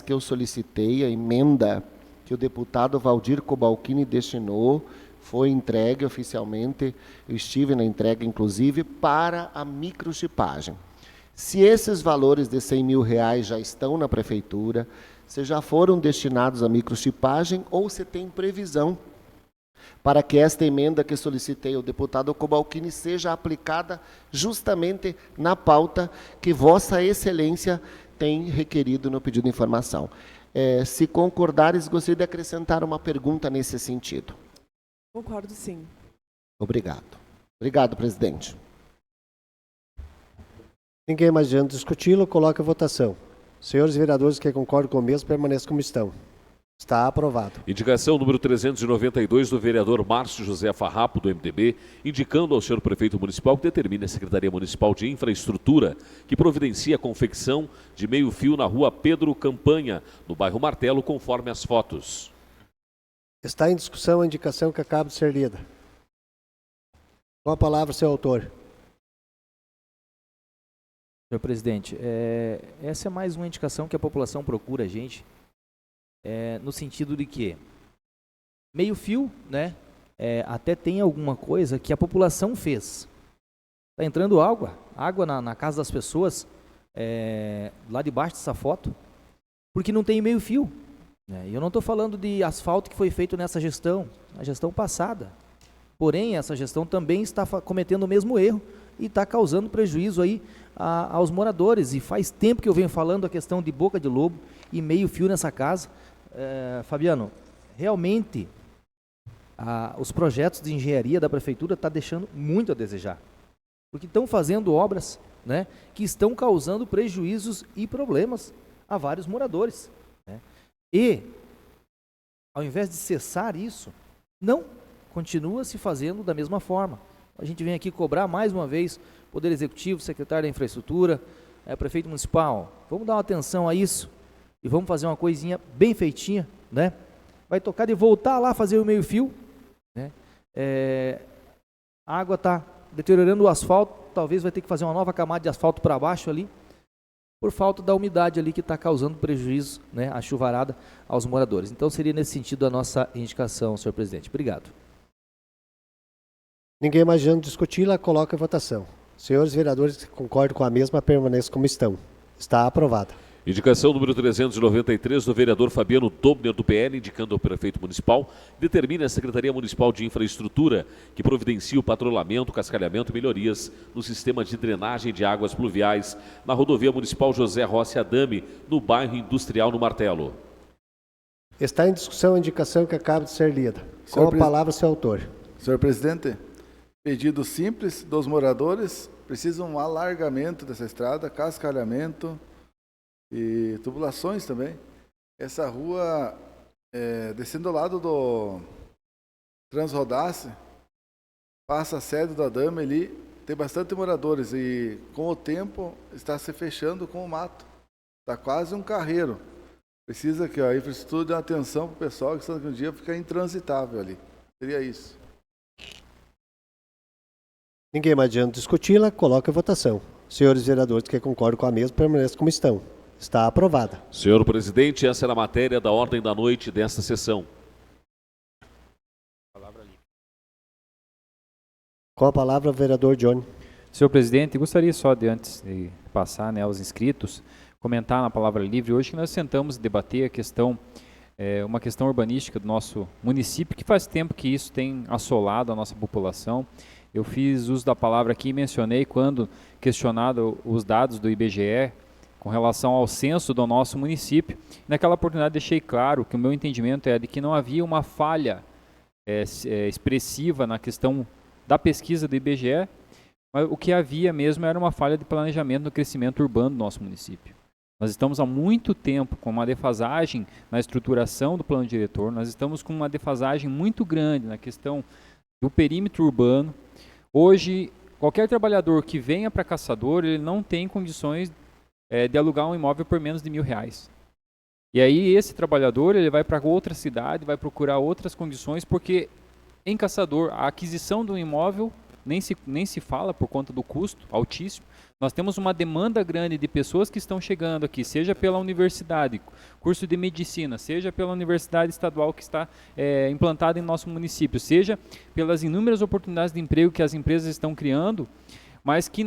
que eu solicitei, a emenda que o deputado Valdir Cobalcini destinou, foi entregue oficialmente, eu estive na entrega, inclusive, para a microchipagem. Se esses valores de R$100 mil já estão na prefeitura, se já foram destinados à microchipagem ou se tem previsão para que esta emenda que solicitei ao deputado Cobalcini seja aplicada justamente na pauta que Vossa Excelência tem requerido no pedido de informação. Se concordares, gostaria de acrescentar uma pergunta nesse sentido. Concordo, sim. Obrigado. Obrigado, presidente. Ninguém mais adianta discuti-lo, coloca a votação. Senhores vereadores que concordam com o mesmo, permaneçam como estão. Está aprovado. Indicação número 392 do vereador Márcio José Farrapo, do MDB, indicando ao senhor prefeito municipal que determine a Secretaria Municipal de Infraestrutura que providencia a confecção de meio-fio na rua Pedro Campanha, no bairro Martelo, conforme as fotos. Está em discussão a indicação que acaba de ser lida. Com a palavra, seu autor. Senhor presidente, essa é mais uma indicação que a população procura a gente, no sentido de que meio-fio, né, até tem alguma coisa que a população fez. Está entrando água na casa das pessoas, lá debaixo dessa foto, porque não tem meio-fio. Eu não estou falando de asfalto que foi feito nessa gestão, na gestão passada. Porém, essa gestão também está cometendo o mesmo erro e está causando prejuízo aí aos moradores. E faz tempo que eu venho falando a questão de boca de lobo e meio-fio nessa casa. Fabiano, realmente os projetos de engenharia da prefeitura estão deixando muito a desejar. Porque estão fazendo obras, né, que estão causando prejuízos e problemas a vários moradores. E, ao invés de cessar isso, não continua se fazendo da mesma forma. A gente vem aqui cobrar mais uma vez Poder Executivo, Secretário da Infraestrutura, Prefeito Municipal, vamos dar uma atenção a isso e vamos fazer uma coisinha bem feitinha, né? Vai tocar de voltar lá fazer o meio-fio, né? A água está deteriorando o asfalto, talvez vai ter que fazer uma nova camada de asfalto para baixo ali, por falta da umidade ali que está causando prejuízo, né, a chuvarada aos moradores. Então, seria nesse sentido a nossa indicação, senhor presidente. Obrigado. Ninguém mais adianta discuti-la, coloca a votação. Senhores vereadores que concordam com a mesma, permaneçam como estão. Está aprovada. Indicação número 393 do vereador Fabiano Dobner, do PL, indicando ao prefeito municipal, determina a Secretaria Municipal de Infraestrutura que providencie o patrulhamento, cascalhamento e melhorias no sistema de drenagem de águas pluviais na rodovia municipal José Rossi Adame, no bairro Industrial no Martelo. Está em discussão a indicação que acaba de ser lida. Com a palavra, seu autor. Senhor presidente, pedido simples dos moradores, precisam um alargamento dessa estrada, cascalhamento e tubulações também. Essa rua, descendo ao lado do Transrodace, passa a sede do Adame ali, tem bastante moradores e com o tempo está se fechando com o mato. Está quase um carreiro. Precisa que a infraestrutura dê uma atenção para o pessoal, que senão que um dia fica intransitável ali. Seria isso. Ninguém mais adianta discuti-la, coloca em votação. Senhores vereadores que concordam com a mesma, permaneçam como estão. Está aprovada. Senhor presidente, essa era a matéria da ordem da noite desta sessão. Com a palavra, o vereador Johnny. Senhor presidente, gostaria só de, antes de passar, né, aos inscritos, comentar na palavra livre hoje que nós sentamos debater a questão, uma questão urbanística do nosso município, que faz tempo que isso tem assolado a nossa população. Eu fiz uso da palavra aqui e mencionei quando questionado os dados do IBGE com relação ao censo do nosso município. Naquela oportunidade deixei claro que o meu entendimento é de que não havia uma falha expressiva na questão da pesquisa do IBGE, mas o que havia mesmo era uma falha de planejamento no crescimento urbano do nosso município. Nós estamos há muito tempo com uma defasagem na estruturação do plano diretor, nós estamos com uma defasagem muito grande na questão do perímetro urbano. Hoje, qualquer trabalhador que venha para Caçador, ele não tem condições de alugar um imóvel por menos de R$1.000. E aí esse trabalhador ele vai para outra cidade, vai procurar outras condições, porque em Caçador a aquisição de um imóvel nem se fala por conta do custo altíssimo. Nós temos uma demanda grande de pessoas que estão chegando aqui, seja pela universidade, curso de medicina, seja pela universidade estadual que está implantada em nosso município, seja pelas inúmeras oportunidades de emprego que as empresas estão criando, mas que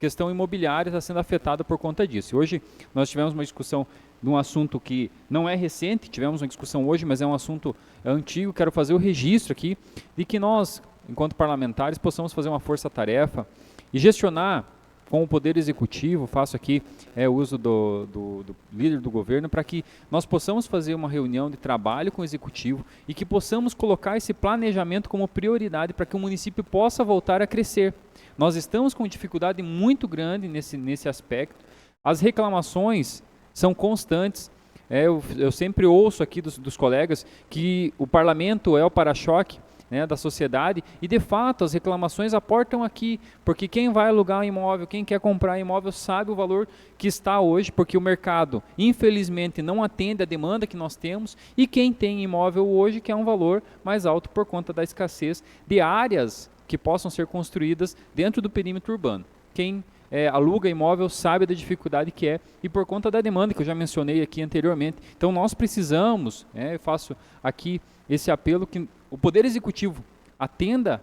questão imobiliária está sendo afetada por conta disso. Hoje nós tivemos uma discussão de um assunto que não é recente, tivemos uma discussão hoje, mas é um assunto antigo. Quero fazer o registro aqui de que nós, enquanto parlamentares, possamos fazer uma força-tarefa e gestionar com o Poder Executivo, faço aqui o uso do líder do governo, para que nós possamos fazer uma reunião de trabalho com o Executivo e que possamos colocar esse planejamento como prioridade para que o município possa voltar a crescer. Nós estamos com dificuldade muito grande nesse aspecto. As reclamações são constantes. Eu sempre ouço aqui dos colegas que o parlamento é o para-choque, né, da sociedade, e de fato as reclamações aportam aqui, porque quem vai alugar um imóvel, quem quer comprar imóvel sabe o valor que está hoje, porque o mercado infelizmente não atende a demanda que nós temos, e quem tem imóvel hoje quer um valor mais alto por conta da escassez de áreas que possam ser construídas dentro do perímetro urbano. Quem aluga imóvel sabe da dificuldade que é, e por conta da demanda que eu já mencionei aqui anteriormente. Então nós precisamos, eu faço aqui esse apelo, que o Poder Executivo atenda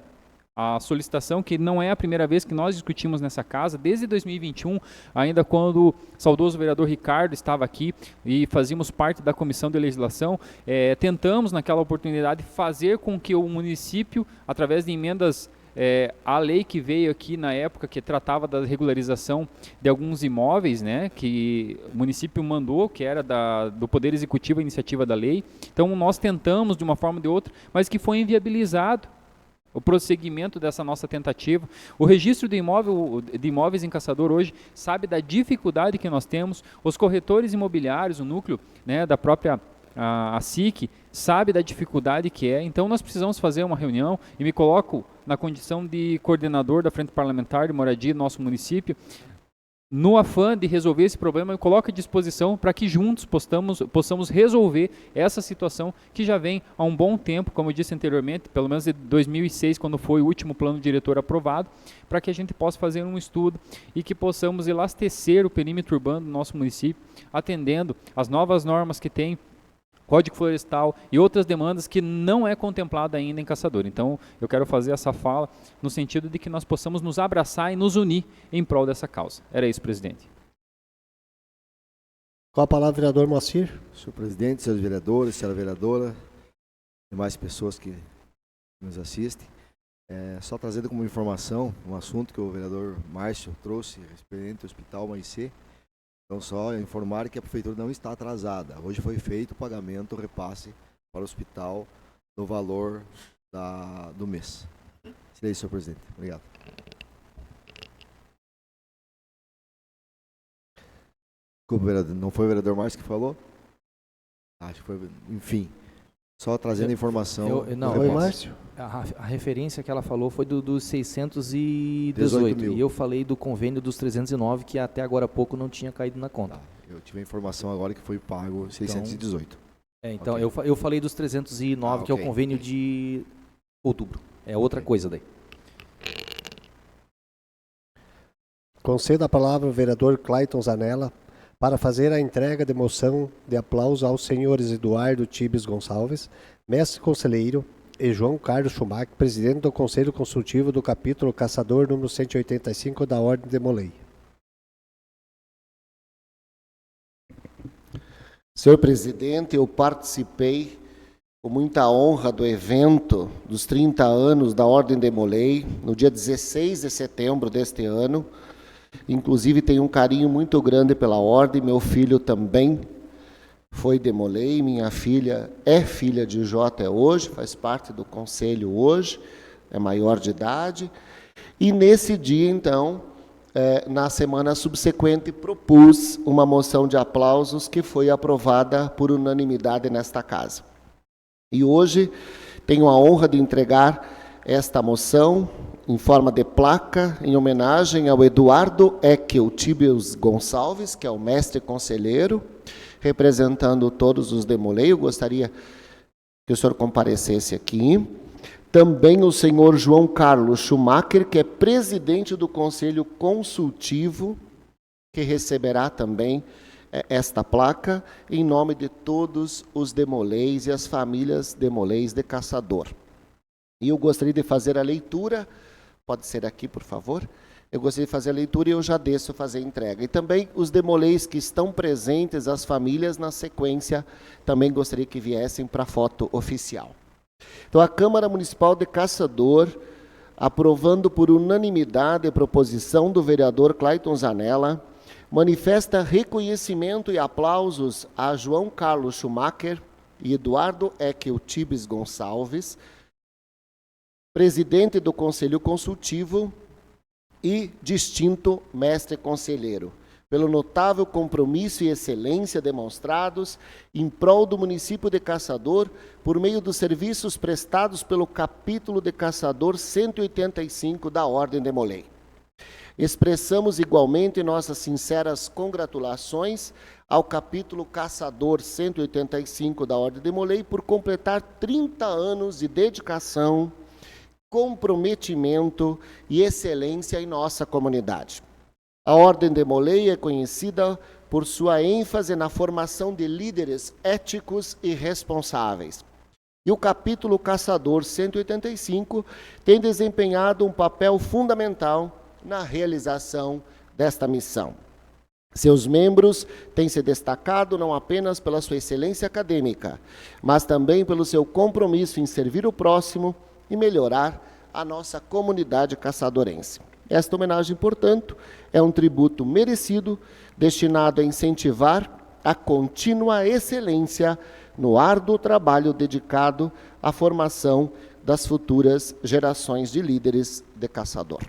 a solicitação, que não é a primeira vez que nós discutimos nessa casa, desde 2021, ainda quando o saudoso vereador Ricardo estava aqui e fazíamos parte da Comissão de Legislação, tentamos naquela oportunidade fazer com que o município, através de emendas a lei que veio aqui na época, que tratava da regularização de alguns imóveis, né, que o município mandou, que era do Poder Executivo a iniciativa da lei. Então nós tentamos de uma forma ou de outra, mas que foi inviabilizado o prosseguimento dessa nossa tentativa. O registro de imóveis em Caçador hoje sabe da dificuldade que nós temos. Os corretores imobiliários, o núcleo, né, da própria a SIC, sabe da dificuldade que é. Então nós precisamos fazer uma reunião, e me coloco na condição de coordenador da Frente Parlamentar de Moradia do nosso município, no afã de resolver esse problema. Eu coloco à disposição para que juntos possamos resolver essa situação que já vem há um bom tempo, como eu disse anteriormente, pelo menos de 2006, quando foi o último plano diretor aprovado, para que a gente possa fazer um estudo e que possamos elastecer o perímetro urbano do nosso município, atendendo às novas normas que tem, Código Florestal e outras demandas que não é contemplada ainda em Caçador. Então, eu quero fazer essa fala no sentido de que nós possamos nos abraçar e nos unir em prol dessa causa. Era isso, presidente. Com a palavra, vereador Moacir. Senhor presidente, senhores vereadores, senhora vereadora, demais pessoas que nos assistem. Só trazendo como informação um assunto que o vereador Márcio trouxe referente ao Hospital Maicê. Então, só informar que a prefeitura não está atrasada. Hoje foi feito o pagamento, o repasse para o hospital no valor do mês. Silêncio, senhor presidente. Obrigado. Desculpa, vereador. Não foi o vereador Márcio que falou? Acho que foi. Enfim. Só trazendo informação. Não, Oi, eu posso. Márcio. A referência que ela falou foi dos 618 18 mil. e eu falei do convênio dos 309 que até agora há pouco não tinha caído na conta. Eu tive a informação agora que foi pago 618. Então Ok. eu falei dos 309 que é o ok. convênio de outubro. É outra coisa daí. Concedo a palavra ao vereador Clayton Zanella para fazer a entrega de moção de aplauso aos senhores Eduardo Tibes Gonçalves, mestre conselheiro, e João Carlos Schumacher, presidente do Conselho Consultivo do capítulo Caçador número 185 da Ordem de Molay. Senhor presidente, eu participei com muita honra do evento dos 30 anos da Ordem de Molay, no dia 16 de setembro deste ano. Inclusive, tenho um carinho muito grande pela Ordem, meu filho também foi de Molay, minha filha é filha de Jó até hoje, faz parte do conselho hoje, é maior de idade. E nesse dia, então, na semana subsequente, propus uma moção de aplausos que foi aprovada por unanimidade nesta casa. E hoje tenho a honra de entregar esta moção em forma de placa, em homenagem ao Eduardo Ekel Tibes Gonçalves, que é o mestre conselheiro, representando todos os de Molay. Eu gostaria que o senhor comparecesse aqui. Também o senhor João Carlos Schumacher, que é presidente do Conselho Consultivo, que receberá também esta placa, em nome de todos os de Molay e as famílias de Molay de Caçador. E eu gostaria de fazer a leitura, pode ser aqui, por favor? Eu gostaria de fazer a leitura e eu já desço fazer a entrega. E também os de Molay que estão presentes, as famílias, na sequência, também gostaria que viessem para a foto oficial. Então, a Câmara Municipal de Caçador, aprovando por unanimidade a proposição do vereador Clayton Zanella, manifesta reconhecimento e aplausos a João Carlos Schumacher e Eduardo Ekel Tibes Gonçalves, presidente do Conselho Consultivo e distinto mestre conselheiro, pelo notável compromisso e excelência demonstrados em prol do município de Caçador por meio dos serviços prestados pelo capítulo de Caçador 185 da Ordem de Molay. Expressamos igualmente nossas sinceras congratulações ao capítulo Caçador 185 da Ordem de Molay por completar 30 anos de dedicação, comprometimento e excelência em nossa comunidade. A Ordem de Molay é conhecida por sua ênfase na formação de líderes éticos e responsáveis. E o capítulo Caçador 185 tem desempenhado um papel fundamental na realização desta missão. Seus membros têm se destacado não apenas pela sua excelência acadêmica, mas também pelo seu compromisso em servir o próximo e melhorar a nossa comunidade caçadorense. Esta homenagem, portanto, é um tributo merecido, destinado a incentivar a contínua excelência no árduo trabalho dedicado à formação das futuras gerações de líderes de caçador.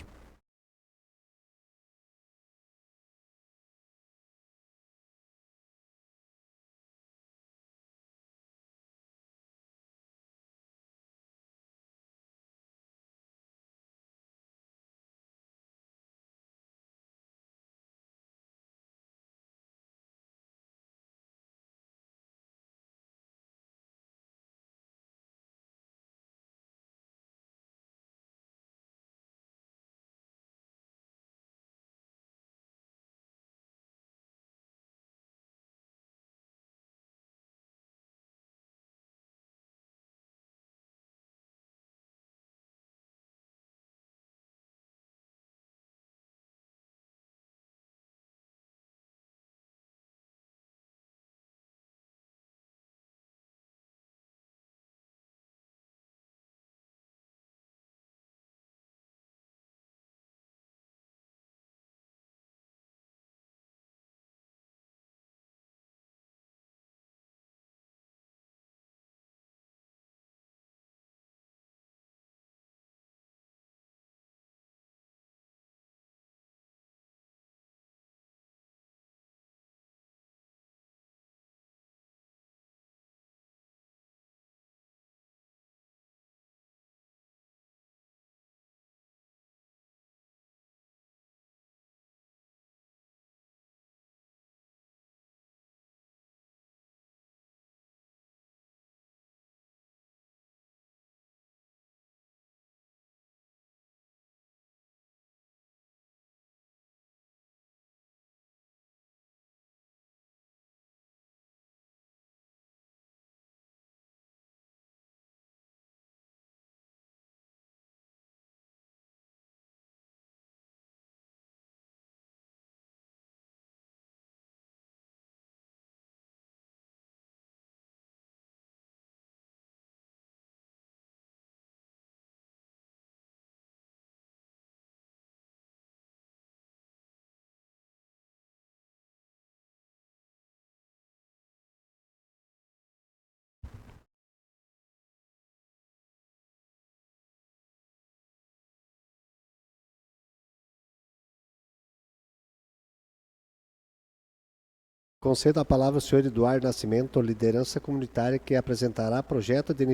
Concedo a palavra ao senhor Eduardo Nascimento, liderança comunitária, que apresentará projeto de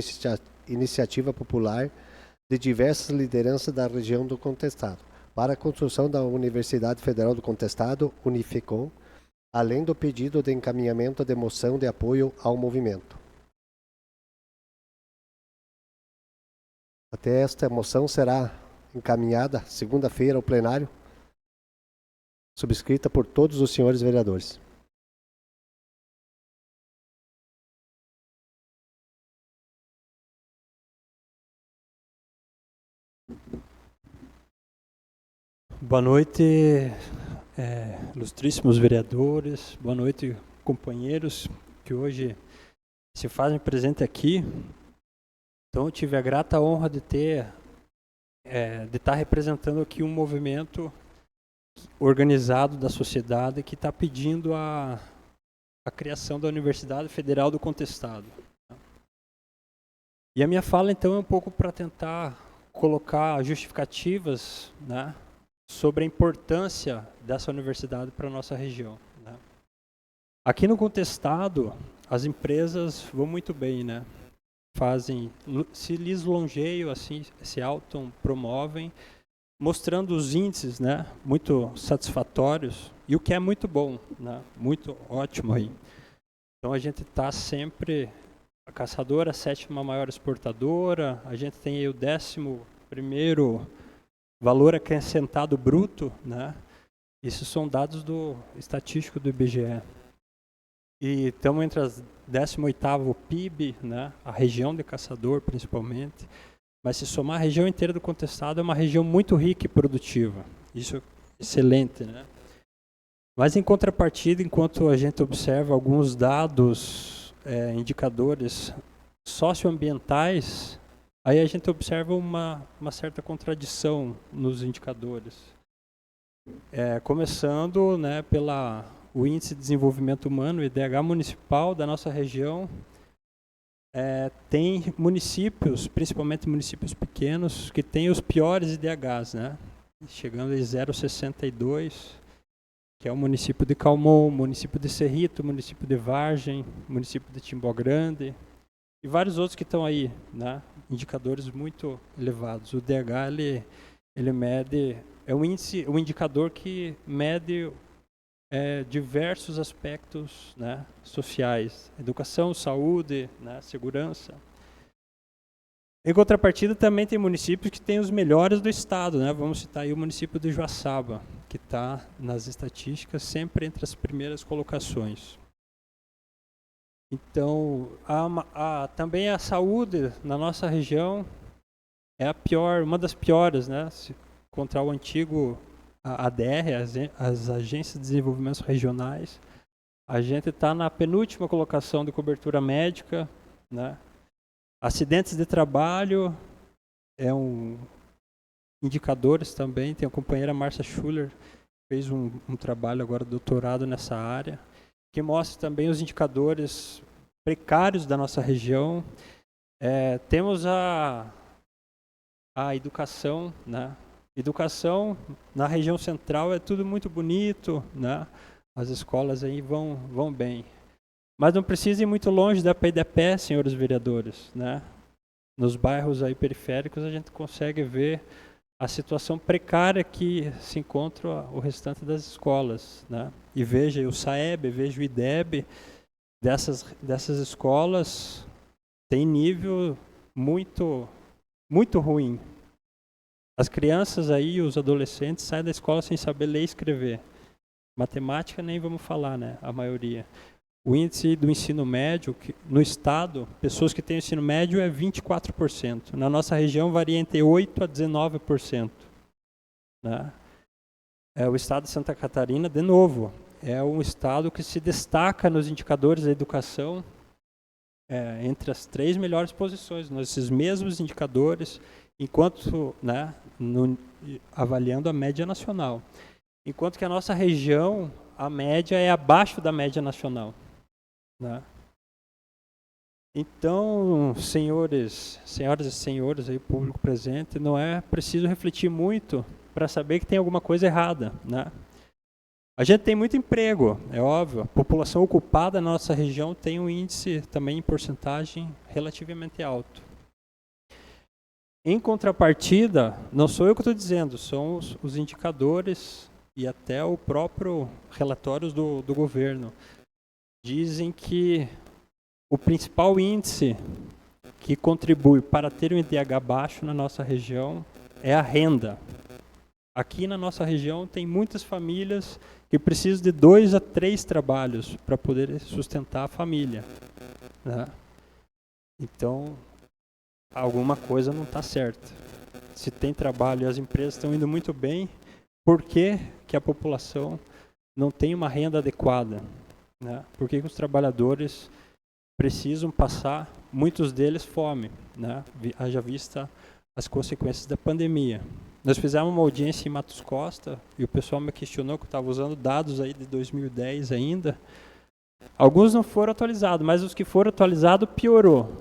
iniciativa popular de diversas lideranças da região do Contestado para a construção da Universidade Federal do Contestado, Unificom, além do pedido de encaminhamento de moção de apoio ao movimento. Até esta moção será encaminhada segunda-feira ao plenário, subscrita por todos os senhores vereadores. Boa noite, ilustríssimos vereadores, boa noite, companheiros que hoje se fazem presente aqui. Então, eu tive a grata honra de estar representando aqui um movimento organizado da sociedade que está pedindo a criação da Universidade Federal do Contestado. E a minha fala, então, é um pouco para tentar colocar justificativas, né, sobre a importância dessa universidade para a nossa região, né. Aqui no Contestado, as empresas vão muito bem, né? Se lisonjeiam, assim, se autopromovem, mostrando os índices, né, muito satisfatórios, e o que é muito bom, né, muito ótimo aí. Então a gente está sempre, a Caçadora, a 7ª maior exportadora, a gente tem aí o 11º valor acrescentado bruto, né? Isso são dados do estatístico do IBGE. E estamos entre as 18º PIB, né? A região de Caçador, principalmente. Mas se somar a região inteira do Contestado, é uma região muito rica e produtiva. Isso é excelente, né? Mas em contrapartida, enquanto a gente observa alguns dados, indicadores socioambientais, aí a gente observa uma certa contradição nos indicadores. Começando, né, o Índice de Desenvolvimento Humano, o IDH municipal da nossa região, tem municípios, principalmente municípios pequenos, que têm os piores IDHs, né, chegando a 0,62, que é o município de Calmon, município de Cerrito, município de Vargem, município de Timbó Grande, e vários outros que estão aí, né? Indicadores muito elevados. O DH ele mede, é um indicador que mede diversos aspectos, né, sociais, educação, saúde, né, segurança. Em contrapartida, também tem municípios que têm os melhores do estado, né? Vamos citar aí o município de Joaçaba, que está nas estatísticas sempre entre as primeiras colocações. Então, também a saúde na nossa região é a pior, uma das piores, né? Contra o antigo ADR, as Agências de Desenvolvimento Regionais. A gente está na penúltima colocação de cobertura médica, né? Acidentes de trabalho é um indicadores também. Tem a companheira Márcia Schuller, fez um trabalho agora, doutorado nessa área, que mostra também os indicadores precários da nossa região. Temos a educação, né? Educação na região central é tudo muito bonito, né? As escolas aí vão bem. Mas não precisa ir muito longe da PIDEPE, senhores vereadores, né? Nos bairros aí periféricos a gente consegue ver a situação precária que se encontra o restante das escolas, né? E veja o SAEB, veja o IDEB, dessas escolas tem nível muito, muito ruim. As crianças aí, os adolescentes, saem da escola sem saber ler e escrever. Matemática nem vamos falar, né? A maioria. O índice do ensino médio, no estado, pessoas que têm ensino médio é 24%. Na nossa região varia entre 8% a 19%. Né? O estado de Santa Catarina, de novo, é um estado que se destaca nos indicadores da educação entre as 3 melhores posições, nesses mesmos indicadores, enquanto, né, avaliando a média nacional. Enquanto que a nossa região, a média é abaixo da média nacional. Né? Então, senhoras e senhores, aí, público presente, não é preciso refletir muito para saber que tem alguma coisa errada. Né? A gente tem muito emprego, é óbvio. A população ocupada na nossa região tem um índice também em porcentagem relativamente alto. Em contrapartida, não sou eu que estou dizendo, são os indicadores e até o próprio relatórios do governo. Dizem que o principal índice que contribui para ter um IDH baixo na nossa região é a renda. Aqui na nossa região tem muitas famílias que precisam de 2 a 3 trabalhos para poder sustentar a família, né? Então, alguma coisa não está certa. Se tem trabalho e as empresas estão indo muito bem, por que a população não tem uma renda adequada, né? Por que os trabalhadores precisam passar, muitos deles, fome, né? Haja vista as consequências da pandemia. Nós fizemos uma audiência em Matos Costa e o pessoal me questionou que eu estava usando dados aí de 2010 ainda. Alguns não foram atualizados, mas os que foram atualizados piorou.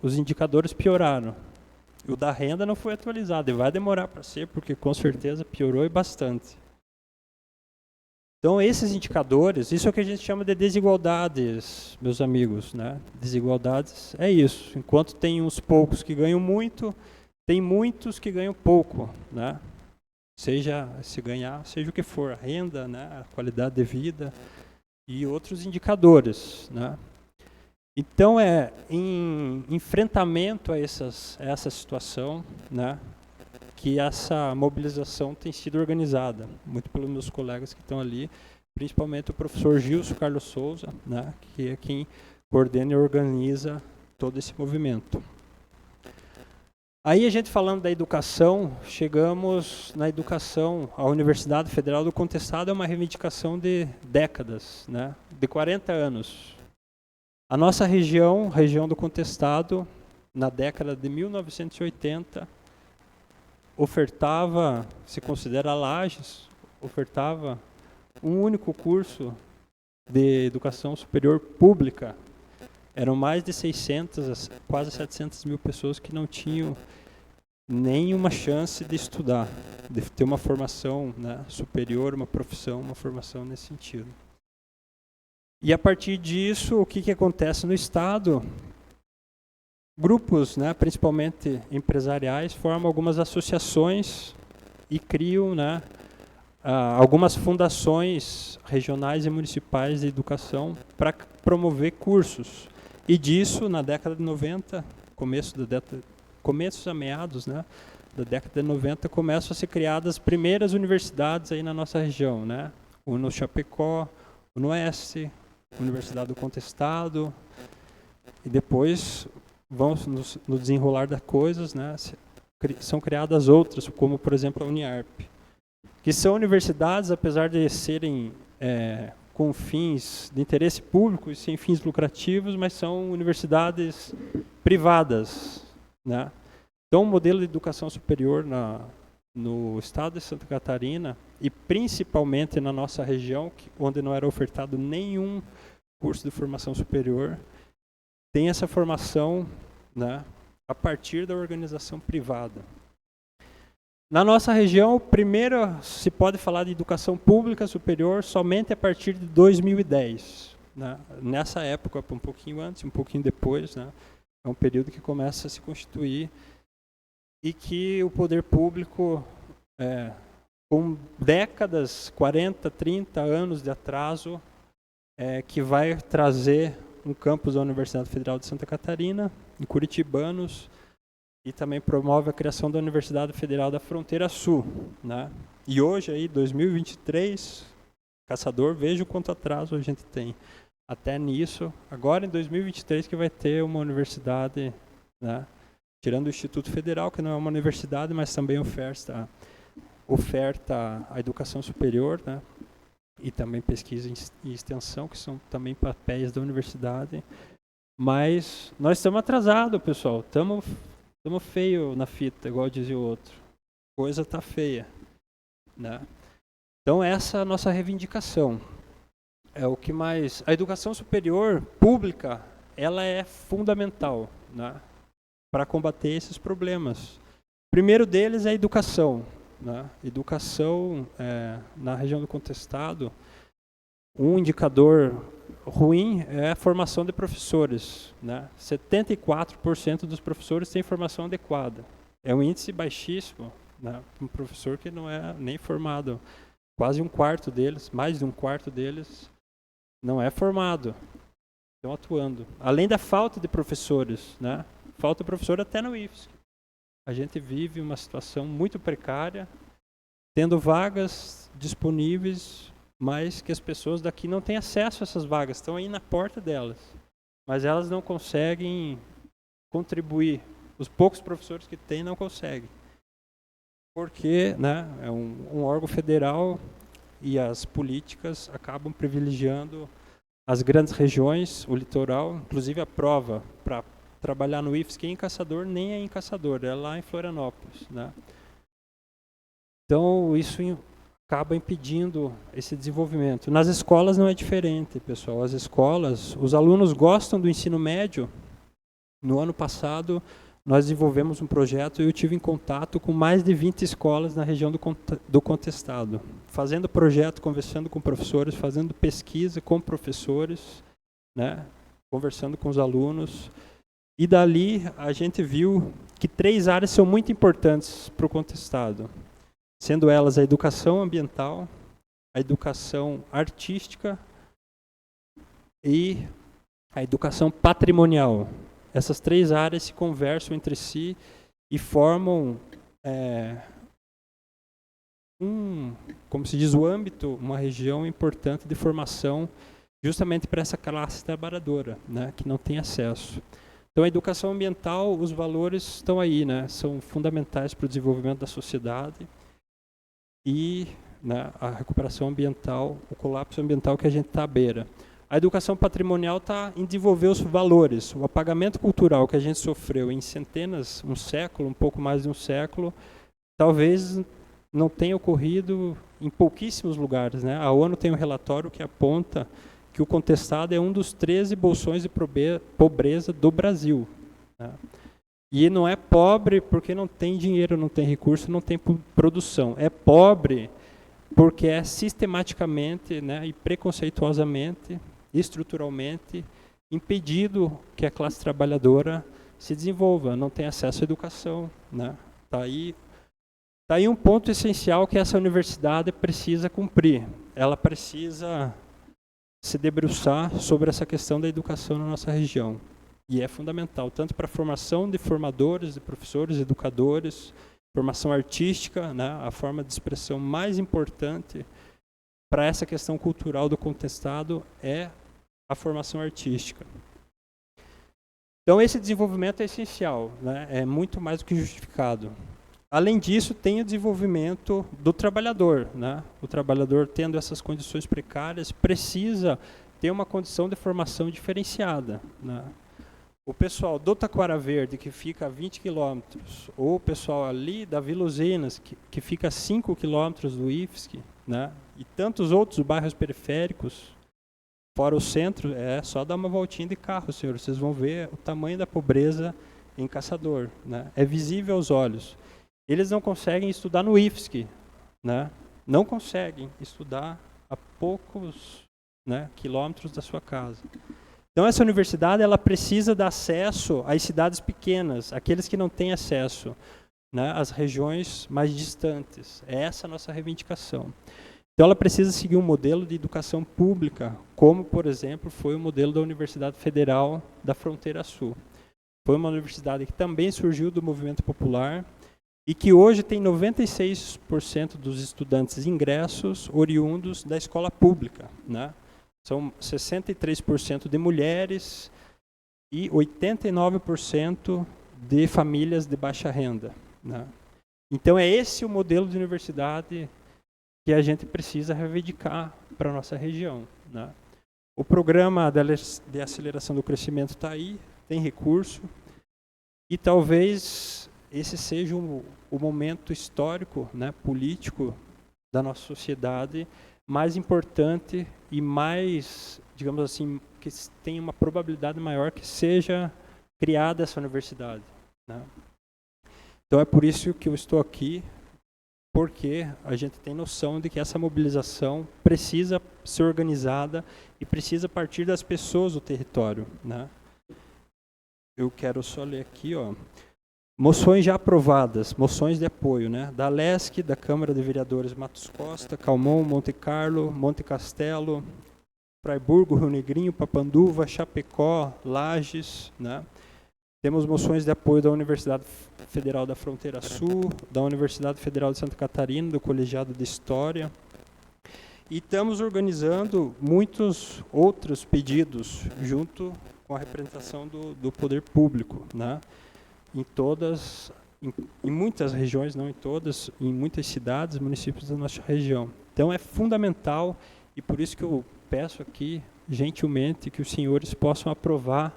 Os indicadores pioraram. O da renda não foi atualizado e vai demorar para ser, porque com certeza piorou e bastante. Então esses indicadores, isso é o que a gente chama de desigualdades, meus amigos, né? Desigualdades é isso. Enquanto tem uns poucos que ganham muito, tem muitos que ganham pouco, né? Seja se ganhar, seja o que for, a renda, né? A qualidade de vida e outros indicadores, né? Então em enfrentamento a essa situação, né, que essa mobilização tem sido organizada, muito pelos meus colegas que estão ali, principalmente o professor Gilson Carlos Souza, né, que é quem coordena e organiza todo esse movimento. Aí a gente falando da educação, chegamos na educação. A Universidade Federal do Contestado é uma reivindicação de décadas, né, de 40 anos. A nossa região do Contestado, na década de 1980, ofertava, se considera Lages, ofertava um único curso de educação superior pública. Eram mais de 600, quase 700 mil pessoas que não tinham nenhuma chance de estudar, de ter uma formação, né, superior, uma profissão, uma formação nesse sentido. E a partir disso, o que acontece no Estado? Grupos, né, principalmente empresariais, formam algumas associações e criam, né, algumas fundações regionais e municipais de educação para promover cursos. E disso, na década de 90, começos a meados, né, da década de 90, começam a ser criadas as primeiras universidades aí na nossa região, né? No Chapecó, no Oeste, Universidade do Contestado, e depois vão no desenrolar das coisas, né, são criadas outras, como por exemplo a Uniarp, que são universidades, apesar de serem com fins de interesse público e sem fins lucrativos, mas são universidades privadas, né? Então o modelo de educação superior no estado de Santa Catarina, e principalmente na nossa região, onde não era ofertado nenhum curso de formação superior, tem essa formação, né, a partir da organização privada. Na nossa região, primeiro se pode falar de educação pública superior somente a partir de 2010. Né? Nessa época, um pouquinho antes, um pouquinho depois, né, é um período que começa a se constituir e que o poder público, com décadas, 40, 30 anos de atraso, que vai trazer um campus da Universidade Federal de Santa Catarina, em Curitibanos, e também promove a criação da Universidade Federal da Fronteira Sul, né? E hoje, aí, 2023, Caçador, veja o quanto atraso a gente tem. Até nisso, agora em 2023 que vai ter uma universidade, né? Tirando o Instituto Federal, que não é uma universidade, mas também oferta a educação superior, né? E também pesquisa e extensão, que são também papéis da universidade. Mas nós estamos atrasados, pessoal. Estamos feio na fita, igual dizia o outro. Coisa está feia, né? Então essa é a nossa reivindicação. É o que mais... A educação superior pública, ela é fundamental, né, para combater esses problemas. O primeiro deles é a educação, né? Educação na região do Contestado, um indicador ruim é a formação de professores, né? 74% dos professores têm formação adequada. É um índice baixíssimo, né? Um professor que não é nem formado. Quase um quarto deles, mais de um quarto deles, não é formado. Estão atuando. Além da falta de professores, né? Falta professor até no IFSC. A gente vive uma situação muito precária, tendo vagas disponíveis, mas que as pessoas daqui não têm acesso a essas vagas, estão aí na porta delas. Mas elas não conseguem contribuir. Os poucos professores que têm não conseguem. Porque, né, é um órgão federal e as políticas acabam privilegiando as grandes regiões, o litoral, inclusive a prova para trabalhar no IFSC em Caçador nem é em Caçador, é lá em Florianópolis, né? Então isso acaba impedindo esse desenvolvimento. Nas escolas não é diferente, pessoal. As escolas, os alunos gostam do ensino médio. No ano passado nós desenvolvemos um projeto e eu tive em contato com mais de 20 escolas na região do Contestado, fazendo projeto, conversando com professores, fazendo pesquisa com professores, né, conversando com os alunos. E dali a gente viu que 3 áreas são muito importantes para o Contestado, sendo elas a educação ambiental, a educação artística e a educação patrimonial. Essas 3 áreas se conversam entre si e formam como se diz, o âmbito, uma região importante de formação justamente para essa classe trabalhadora, né, que não tem acesso. Então, a educação ambiental, os valores estão aí, né, são fundamentais para o desenvolvimento da sociedade e, né, a recuperação ambiental, o colapso ambiental que a gente está à beira. A educação patrimonial está em desenvolver os valores. O apagamento cultural que a gente sofreu em centenas, um século, um pouco mais de um século, talvez não tenha ocorrido em pouquíssimos lugares, né? A ONU tem um relatório que aponta que o Contestado é um dos 13 bolsões de pobreza do Brasil, né? E não é pobre porque não tem dinheiro, não tem recurso, não tem produção. É pobre porque é sistematicamente, né, e preconceituosamente, estruturalmente, impedido que a classe trabalhadora se desenvolva, não tem acesso à educação, né? Tá aí um ponto essencial que essa universidade precisa cumprir. Ela precisa se debruçar sobre essa questão da educação na nossa região. E é fundamental, tanto para a formação de formadores, de professores, educadores, formação artística, né, a forma de expressão mais importante para essa questão cultural do Contestado é a formação artística. Então, esse desenvolvimento é essencial, né, é muito mais do que justificado. Além disso, tem o desenvolvimento do trabalhador, né? O trabalhador, tendo essas condições precárias, precisa ter uma condição de formação diferenciada, né? O pessoal do Taquara Verde, que fica a 20 quilômetros, ou o pessoal ali da Vila Usinas, que fica a 5 quilômetros do IFSC, né? E tantos outros bairros periféricos, fora o centro, é só dar uma voltinha de carro, senhor. Vocês vão ver o tamanho da pobreza em Caçador, né? É visível aos olhos. Eles não conseguem estudar no IFSC, né? Não conseguem estudar a poucos, né, quilômetros da sua casa. Então, essa universidade ela precisa dar acesso às cidades pequenas, aqueles que não têm acesso, né, às regiões mais distantes. É essa a nossa reivindicação. Então, ela precisa seguir um modelo de educação pública, como, por exemplo, foi o modelo da Universidade Federal da Fronteira Sul. Foi uma universidade que também surgiu do movimento popular e que hoje tem 96% dos estudantes ingressos oriundos da escola pública, né? São 63% de mulheres e 89% de famílias de baixa renda, né? Então é esse o modelo de universidade que a gente precisa reivindicar para a nossa região, né? O programa de aceleração do crescimento está aí, tem recurso, e talvez esse seja o momento histórico, né, político da nossa sociedade mais importante e mais, digamos assim, que tem uma probabilidade maior que seja criada essa universidade, né? Então é por isso que eu estou aqui porque a gente tem noção de que essa mobilização precisa ser organizada e precisa partir das pessoas do território, né? Eu quero só ler aqui, ó. Moções já aprovadas, moções de apoio, né? Da LESC, da Câmara de Vereadores Matos Costa, Calmon, Monte Carlo, Monte Castelo, Fraiburgo, Rio Negrinho, Papanduva, Chapecó, Lages, né? Temos moções de apoio da Universidade Federal da Fronteira Sul, da Universidade Federal de Santa Catarina, do Colegiado de História. E estamos organizando muitos outros pedidos junto com a representação do poder público, né? Em muitas regiões, não em todas, em muitas cidades, municípios da nossa região. Então é fundamental, e por isso que eu peço aqui, gentilmente, que os senhores possam aprovar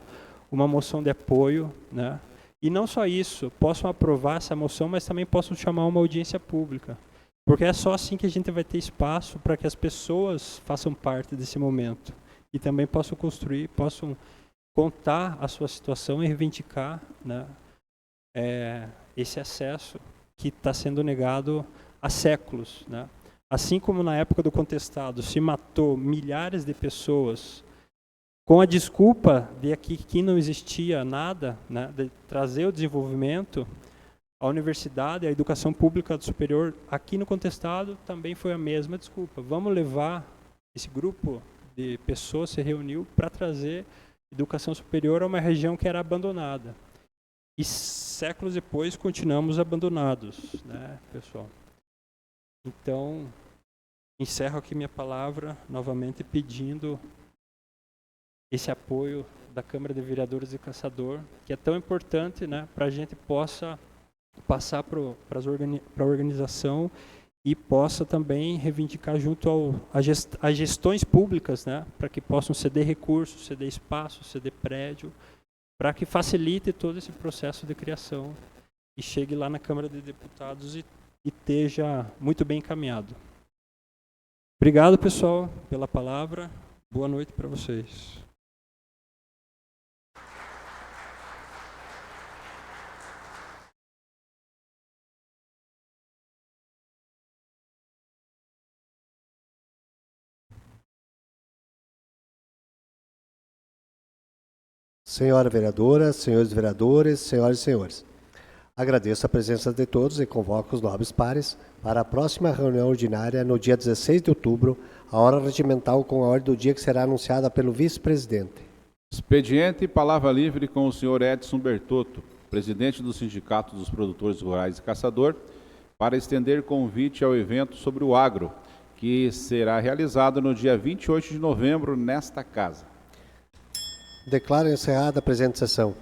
uma moção de apoio, né? E não só isso, possam aprovar essa moção, mas também possam chamar uma audiência pública. Porque é só assim que a gente vai ter espaço para que as pessoas façam parte desse momento. E também possam construir, possam contar a sua situação e reivindicar, né, esse acesso que está sendo negado há séculos, né? Assim como na época do contestado se matou milhares de pessoas com a desculpa de que não existia nada, né, de trazer o desenvolvimento, a universidade, a educação pública superior, aqui no contestado, também foi a mesma desculpa. Vamos levar, esse grupo de pessoas se reuniu para trazer educação superior a uma região que era abandonada. E séculos depois continuamos abandonados, né, pessoal? Então, encerro aqui minha palavra, novamente pedindo esse apoio da Câmara de Vereadores de Caçador, que é tão importante, né, para a gente possa passar para a organização e possa também reivindicar junto às gestões públicas, né, para que possam ceder recursos, ceder espaço, ceder prédio, para que facilite todo esse processo de criação e chegue lá na Câmara de Deputados e esteja muito bem encaminhado. Obrigado, pessoal, pela palavra. Boa noite para vocês. Senhora vereadora, senhores vereadores, senhoras e senhores, agradeço a presença de todos e convoco os nobres pares para a próxima reunião ordinária no dia 16 de outubro, a hora regimental com a ordem do dia que será anunciada pelo vice-presidente. Expediente e palavra livre com o senhor Edson Bertotto, presidente do Sindicato dos Produtores Rurais e Caçador, para estender convite ao evento sobre o agro, que será realizado no dia 28 de novembro nesta casa. Declaro encerrada a presente sessão.